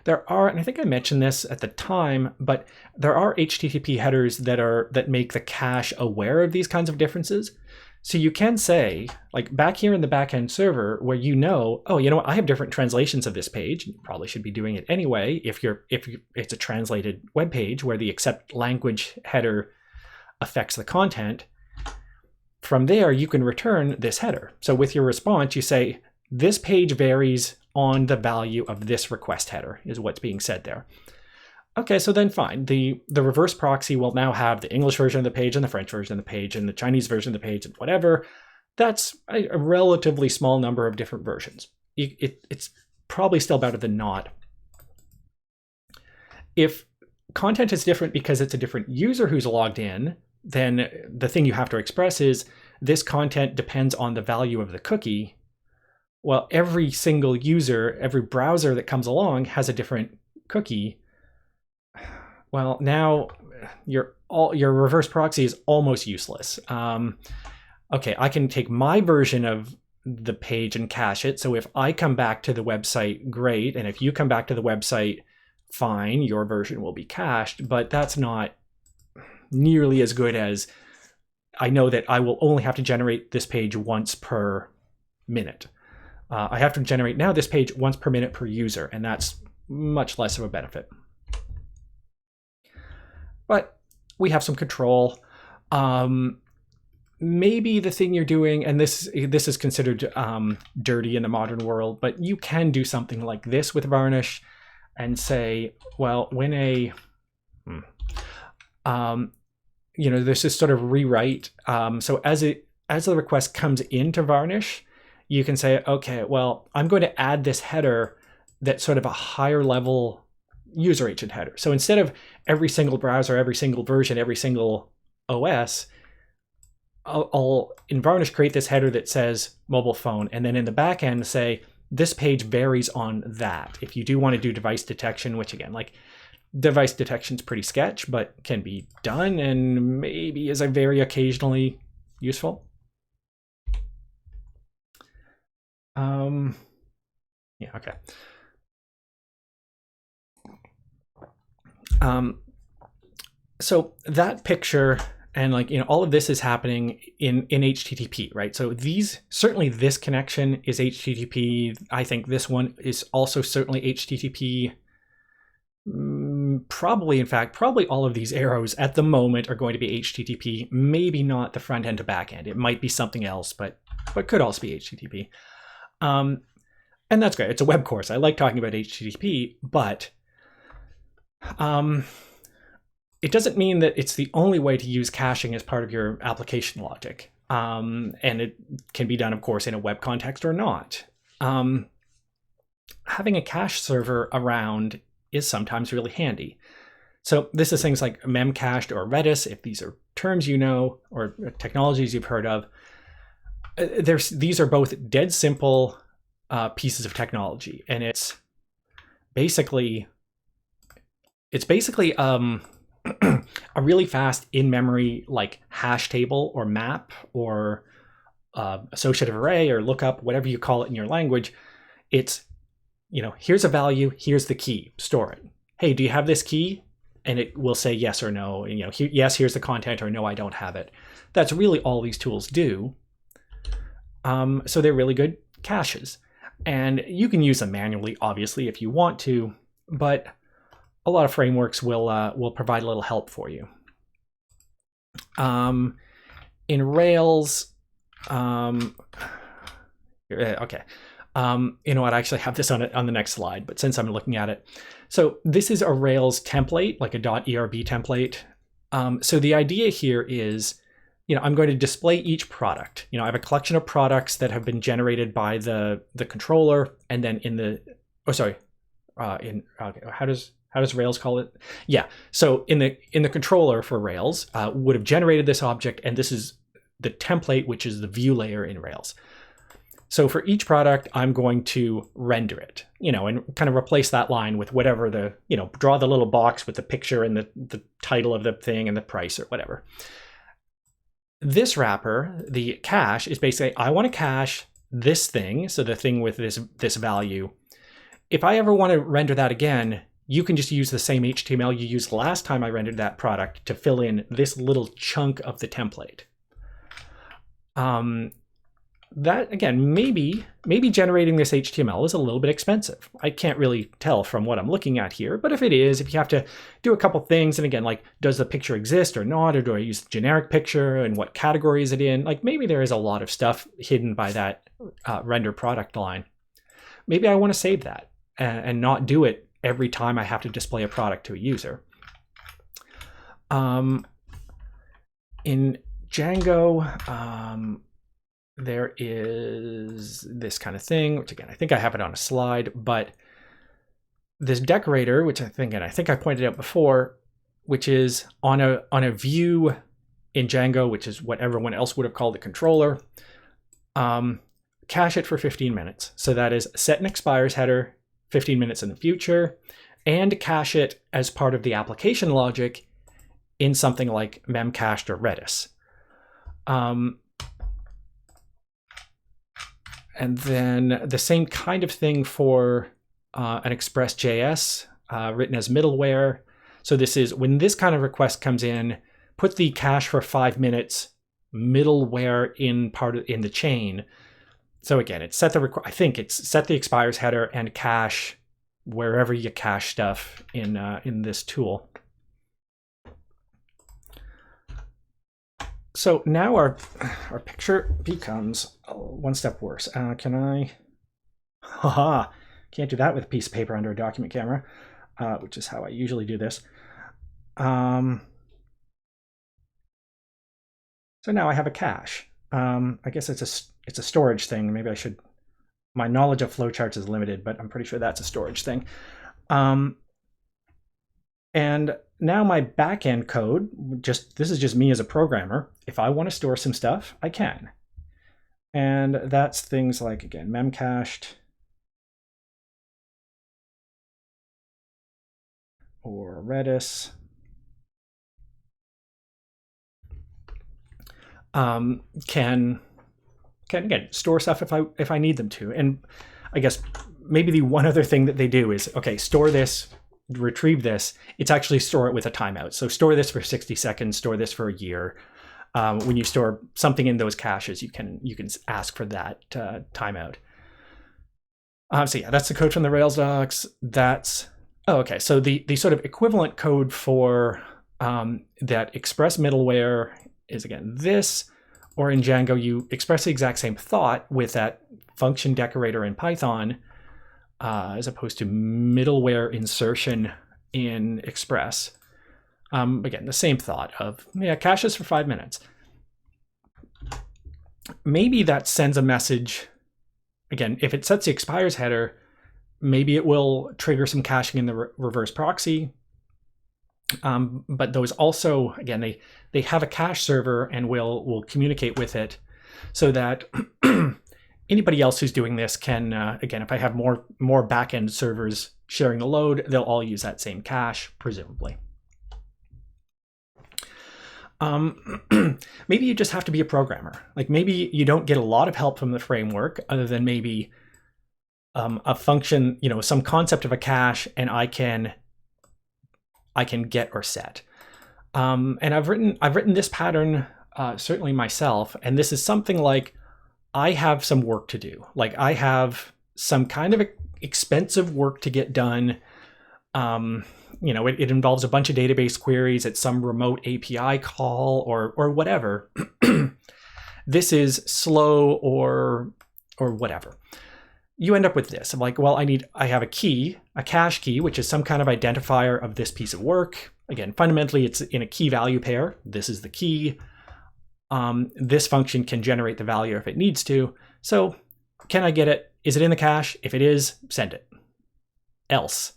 Speaker 1: There are, and I think I mentioned this at the time, but there are HTTP headers that make the cache aware of these kinds of differences. So you can say, like back here in the backend server, where oh, you know what, I have different translations of this page. You probably should be doing it anyway if it's a translated web page where the accept language header affects the content. From there, you can return this header. So with your response, you say, this page varies on the value of this request header, is what's being said there. Okay, so then fine. The reverse proxy will now have the English version of the page and the French version of the page and the Chinese version of the page and whatever. That's a relatively small number of different versions. It's probably still better than not. If content is different because it's a different user who's logged in, then the thing you have to express is this content depends on the value of the cookie. Well, every single user, every browser that comes along has a different cookie. Well, now your reverse proxy is almost useless. Okay, I can take my version of the page and cache it. So if I come back to the website, great. And if you come back to the website, fine, your version will be cached. But that's not nearly as good as I know that I will only have to generate this page once per minute. I have to generate now this page once per minute per user, and that's much less of a benefit. But we have some control. Maybe the thing you're doing, and this is considered dirty in the modern world, but you can do something like this with Varnish and say, well, when there's this sort of rewrite. So as the request comes into Varnish, you can say, okay, well, I'm going to add this header that's sort of a higher level user agent header. So instead of every single browser, every single version, every single OS, I'll in Varnish create this header that says mobile phone, and then in the back end say this page varies on that. If you do want to do device detection, which again, like device detection is pretty sketch, but can be done and maybe is a very occasionally useful. Yeah, okay. So that picture and all of this is happening in HTTP, right? So certainly this connection is HTTP. I think this one is also certainly HTTP. Probably all of these arrows at the moment are going to be HTTP, maybe not the front end to back end. It might be something else, but could also be HTTP. And that's great. It's a web course. I like talking about HTTP, but it doesn't mean that it's the only way to use caching as part of your application logic. And it can be done, of course, in a web context or not. Having a cache server around is sometimes really handy. So this is things like memcached or Redis, if these are terms you know or technologies you've heard of. These are both dead simple pieces of technology, and it's basically a really fast in-memory like hash table or map or associative array or lookup, whatever you call it in your language. It's here's a value, here's the key, store it. Hey, do you have this key? and it will say yes or no. You know, yes, here's the content, or no, I don't have it. That's really all these tools do. So they're really good caches, and you can use them manually, obviously, if you want to, but a lot of frameworks will provide a little help for you. In Rails, okay. You know what? I actually have this on the next slide, but since I'm looking at it, so this is a Rails template, like a .erb template. So the idea here is, you know, I'm going to display each product. You know, I have a collection of products that have been generated by the controller, and then in the how does Rails call it? Yeah. So in the controller for Rails would have generated this object, and this is the template, which is the view layer in Rails. So for each product, I'm going to render it, you know, and kind of replace that line with whatever the, you know, draw the little box with the picture and the title of the thing and the price or whatever. This wrapper, the cache, is basically, I want to cache this thing, so the thing with this value. If I ever want to render that again, you can just use the same HTML you used last time I rendered that product to fill in this little chunk of the template. That, again, maybe generating this HTML is a little bit expensive. I can't really tell from what I'm looking at here, but if it is, if you have to do a couple things, and again, like, does the picture exist or not, or do I use the generic picture, and what category is it in? Like, maybe there is a lot of stuff hidden by that render product line. Maybe I want to save that and not do it every time I have to display a product to a user. In Django, there is this kind of thing, which again, I think I have it on a slide, but this decorator, which I think I pointed out before, which is on a view in Django, which is what everyone else would have called the controller, cache it for 15 minutes. So that is set an expires header 15 minutes in the future, and cache it as part of the application logic in something like memcached or Redis. And then the same kind of thing for an Express.js written as middleware. So this is when this kind of request comes in, put the cache for 5 minutes middleware in the chain. So again, it's set I think it's set the expires header and cache wherever you cache stuff in this tool. So now our picture becomes one step worse. Can I? Haha, can't do that with a piece of paper under a document camera, which is how I usually do this. So now I have a cache. I guess it's a storage thing. Maybe I should. My knowledge of flowcharts is limited, but I'm pretty sure that's a storage thing. And now my backend code, this is just me as a programmer. If I want to store some stuff, I can. And that's things like, again, memcached or Redis. Can again store stuff if I need them to. And I guess maybe the one other thing that they do is, okay, store this, retrieve this. It's actually store it with a timeout. So store this for 60 seconds, store this for a year. When you store something in those caches, you can ask for that timeout. So yeah, that's the code from the Rails docs. Okay. So the sort of equivalent code for that Express middleware is, again, this, or in Django, you express the exact same thought with that function decorator in Python, as opposed to middleware insertion in Express. Again, the same thought of, yeah, cache this for 5 minutes. Maybe that sends a message. Again, if it sets the expires header, maybe it will trigger some caching in the reverse proxy. But those also, again, they have a cache server and will communicate with it, so that anybody else who's doing this can, again, if I have more backend servers sharing the load, they'll all use that same cache, presumably. Maybe you just have to be a programmer. Like, maybe you don't get a lot of help from the framework, other than maybe a function, some concept of a cache, and I can I can get or set. And I've written this pattern certainly myself, and this is something like, I have some work to do. Like, I have some kind of expensive work to get done. It involves a bunch of database queries at some remote API call or whatever. This is slow or whatever. You end up with this. I'm like, well, I have a key, a cache key, which is some kind of identifier of this piece of work. Again, fundamentally, it's in a key value pair. This is the key. This function can generate the value if it needs to. So can I get it? Is it in the cache? If it is, send it. Else,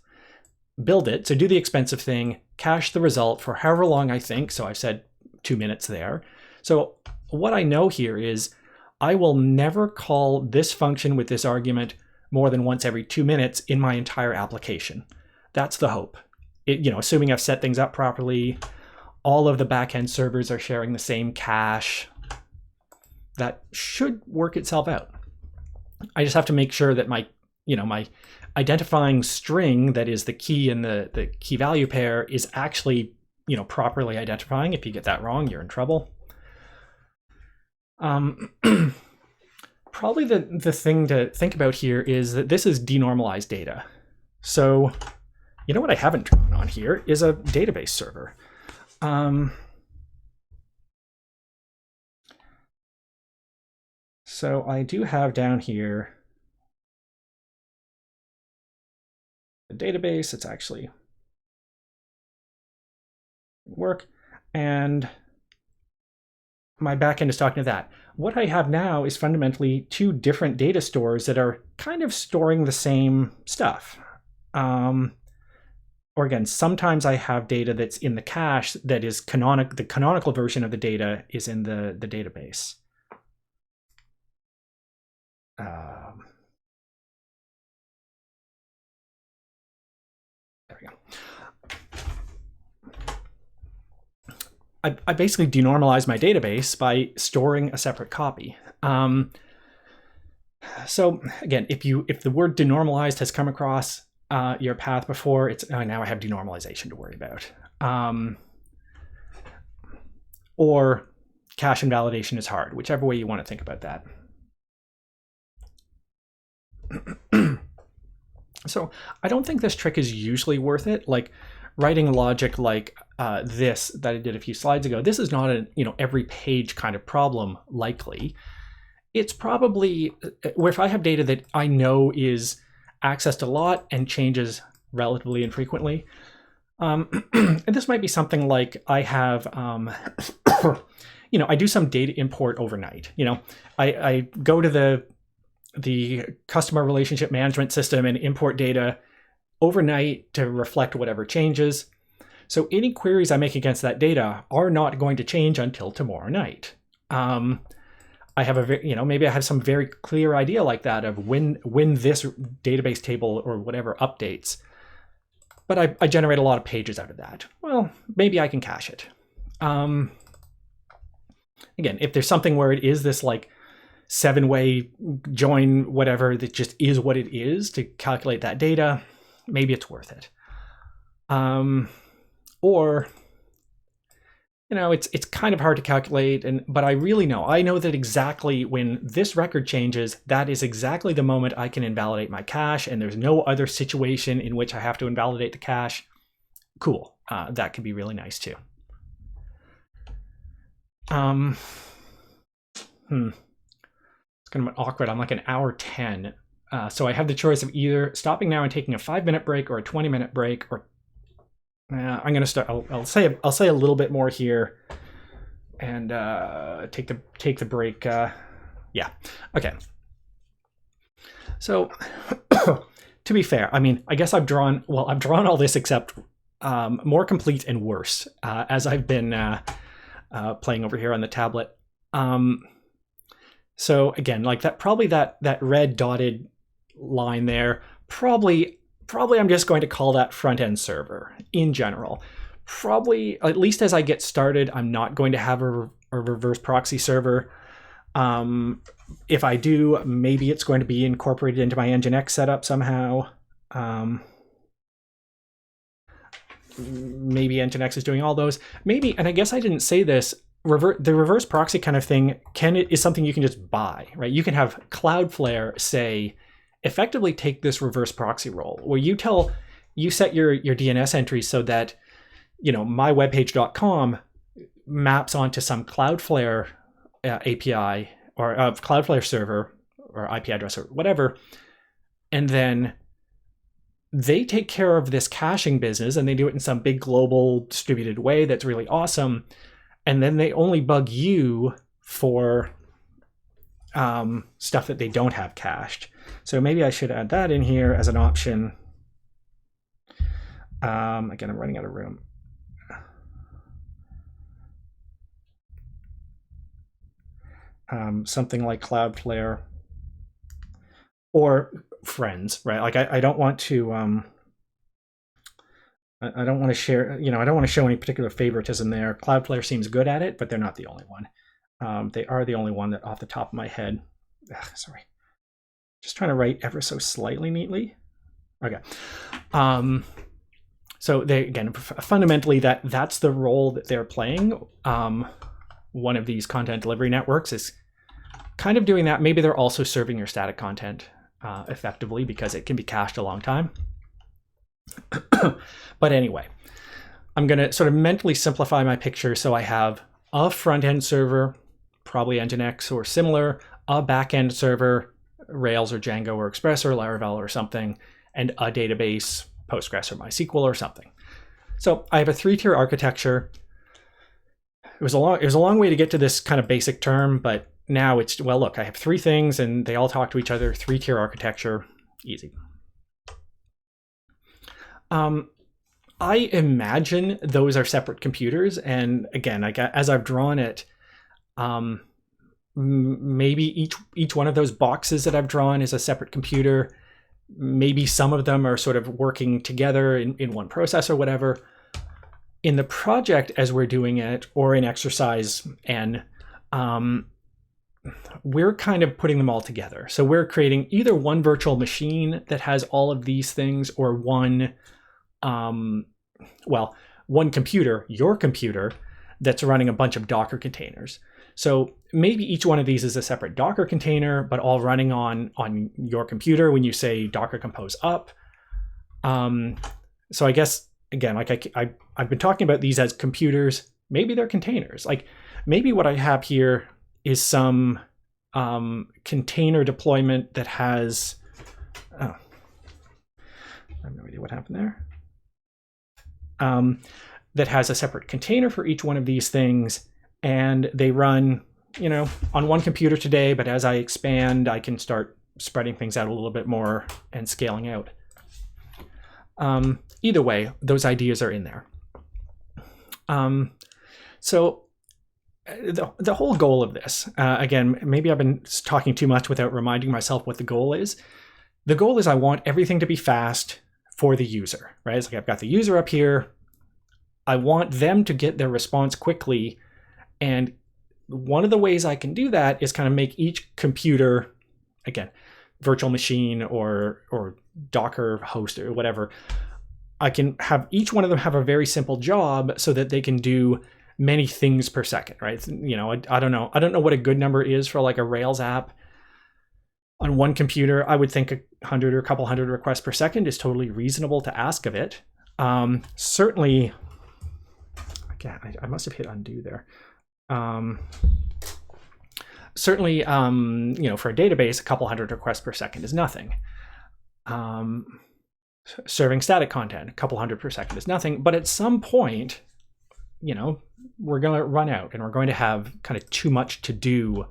Speaker 1: build it. So do the expensive thing, cache the result for however long I think. So I've said 2 minutes there. So what I know here is I will never call this function with this argument more than once every 2 minutes in my entire application. That's the hope. Assuming I've set things up properly, all of the backend servers are sharing the same cache. That should work itself out. I just have to make sure that my identifying string, that is the key in the key value pair, is actually, properly identifying. If you get that wrong, you're in trouble. Probably the thing to think about here is that this is denormalized data. So, what I haven't drawn on here is a database server. So I do have down here a database. It's actually work, and my backend is talking to that. What I have now is fundamentally two different data stores that are kind of storing the same stuff. Or again, sometimes I have data that's in the cache that is canonical. The canonical version of the data is in the database. There we go. I basically denormalize my database by storing a separate copy. So again, if the word denormalized has come across your path before, it's now I have denormalization to worry about. Or cache invalidation is hard, whichever way you want to think about that. So I don't think this trick is usually worth it. Like writing logic like this that I did a few slides ago, this is not a every page kind of problem likely. It's probably where if I have data that I know is accessed a lot and changes relatively infrequently. And this might be something like I have, I do some data import overnight. I go to the customer relationship management system and import data overnight to reflect whatever changes. So any queries I make against that data are not going to change until tomorrow night. I have maybe I have some very clear idea like that of when this database table or whatever updates, but I generate a lot of pages out of that. Well, maybe I can cache it. Again, if there's something where it is this like 7-way join whatever that just is what it is to calculate that data, maybe it's worth it. Or it's kind of hard to calculate, but I know that exactly when this record changes, that is exactly the moment I can invalidate my cache, and there's no other situation in which I have to invalidate the cache. Cool. That could be really nice too. It's kind of awkward. I'm like an hour 10. So I have the choice of either stopping now and taking a 5-minute break or a 20-minute break, or I'm going to start. I'll say a little bit more here, and take the break. Yeah. Okay. So to be fair, I mean, I guess I've drawn all this except more complete and worse as I've been playing over here on the tablet. So again, like that red dotted line there, probably I'm just going to call that front end server in general. Probably, at least as I get started, I'm not going to have a reverse proxy server. If I do, maybe it's going to be incorporated into my Nginx setup somehow. maybe Nginx is doing all those. Maybe, and I guess I didn't say this, the reverse proxy kind of thing is something you can just buy, right? You can have Cloudflare say, effectively take this reverse proxy role, where you set your DNS entries so that, mywebpage.com maps onto some Cloudflare API or Cloudflare server or IP address or whatever, and then they take care of this caching business, and they do it in some big global distributed way that's really awesome. And then they only bug you for stuff that they don't have cached. So maybe I should add that in here as an option. Again, I'm running out of room. Something like Cloudflare or friends, right? Like I don't want to I don't want to share, I don't want to show any particular favoritism there. Cloudflare seems good at it, but they're not the only one. They are the only one that off the top of my head, sorry, just trying to write ever so slightly neatly. Okay. So they, again, fundamentally that's the role that they're playing. One of these content delivery networks is kind of doing that. Maybe they're also serving your static content effectively, because it can be cached a long time. But anyway, I'm going to sort of mentally simplify my picture. So I have a front-end server, probably Nginx or similar, a back-end server, Rails or Django or Express or Laravel or something, and a database, Postgres or MySQL or something. So I have a 3-tier architecture. It was a long way to get to this kind of basic term, but now it's, well, look, I have 3 things and they all talk to each other, 3-tier architecture, easy. I imagine those are separate computers. And again, as I've drawn it, maybe each one of those boxes that I've drawn is a separate computer. Maybe some of them are sort of working together in one process or whatever. In the project as we're doing it, or in exercise N, we're kind of putting them all together. So we're creating either one virtual machine that has all of these things, or one computer, your computer, that's running a bunch of Docker containers. So maybe each one of these is a separate Docker container, but all running on your computer when you say Docker compose up. So I guess, again, like I've been talking about these as computers. Maybe they're containers. Like maybe what I have here is some container deployment that has, I have no idea what happened there. That has a separate container for each one of these things, and they run, on one computer today, but as I expand, I can start spreading things out a little bit more and scaling out. Either way, those ideas are in there. So the whole goal of this, again, maybe I've been talking too much without reminding myself what the goal is. The goal is I want everything to be fast for the user, right? It's like I've got the user up here. I want them to get their response quickly. And one of the ways I can do that is kind of make each computer, again, virtual machine or Docker host or whatever, I can have each one of them have a very simple job so that they can do many things per second, right? I don't know what a good number is for like a Rails app. On one computer, I would think 100 or a couple hundred requests per second is totally reasonable to ask of it. Certainly, again, I must have hit undo there. Certainly, for a database, a couple hundred requests per second is nothing. Serving static content, a couple hundred per second is nothing. But at some point, we're going to run out and we're going to have kind of too much to do.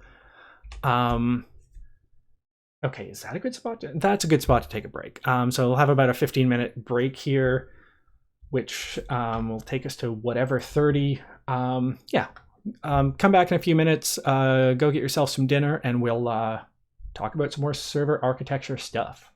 Speaker 1: Okay, is that a good spot? That's a good spot to take a break. So we'll have about a 15-minute break here, which will take us to whatever 30. Come back in a few minutes, go get yourself some dinner, and we'll talk about some more server architecture stuff.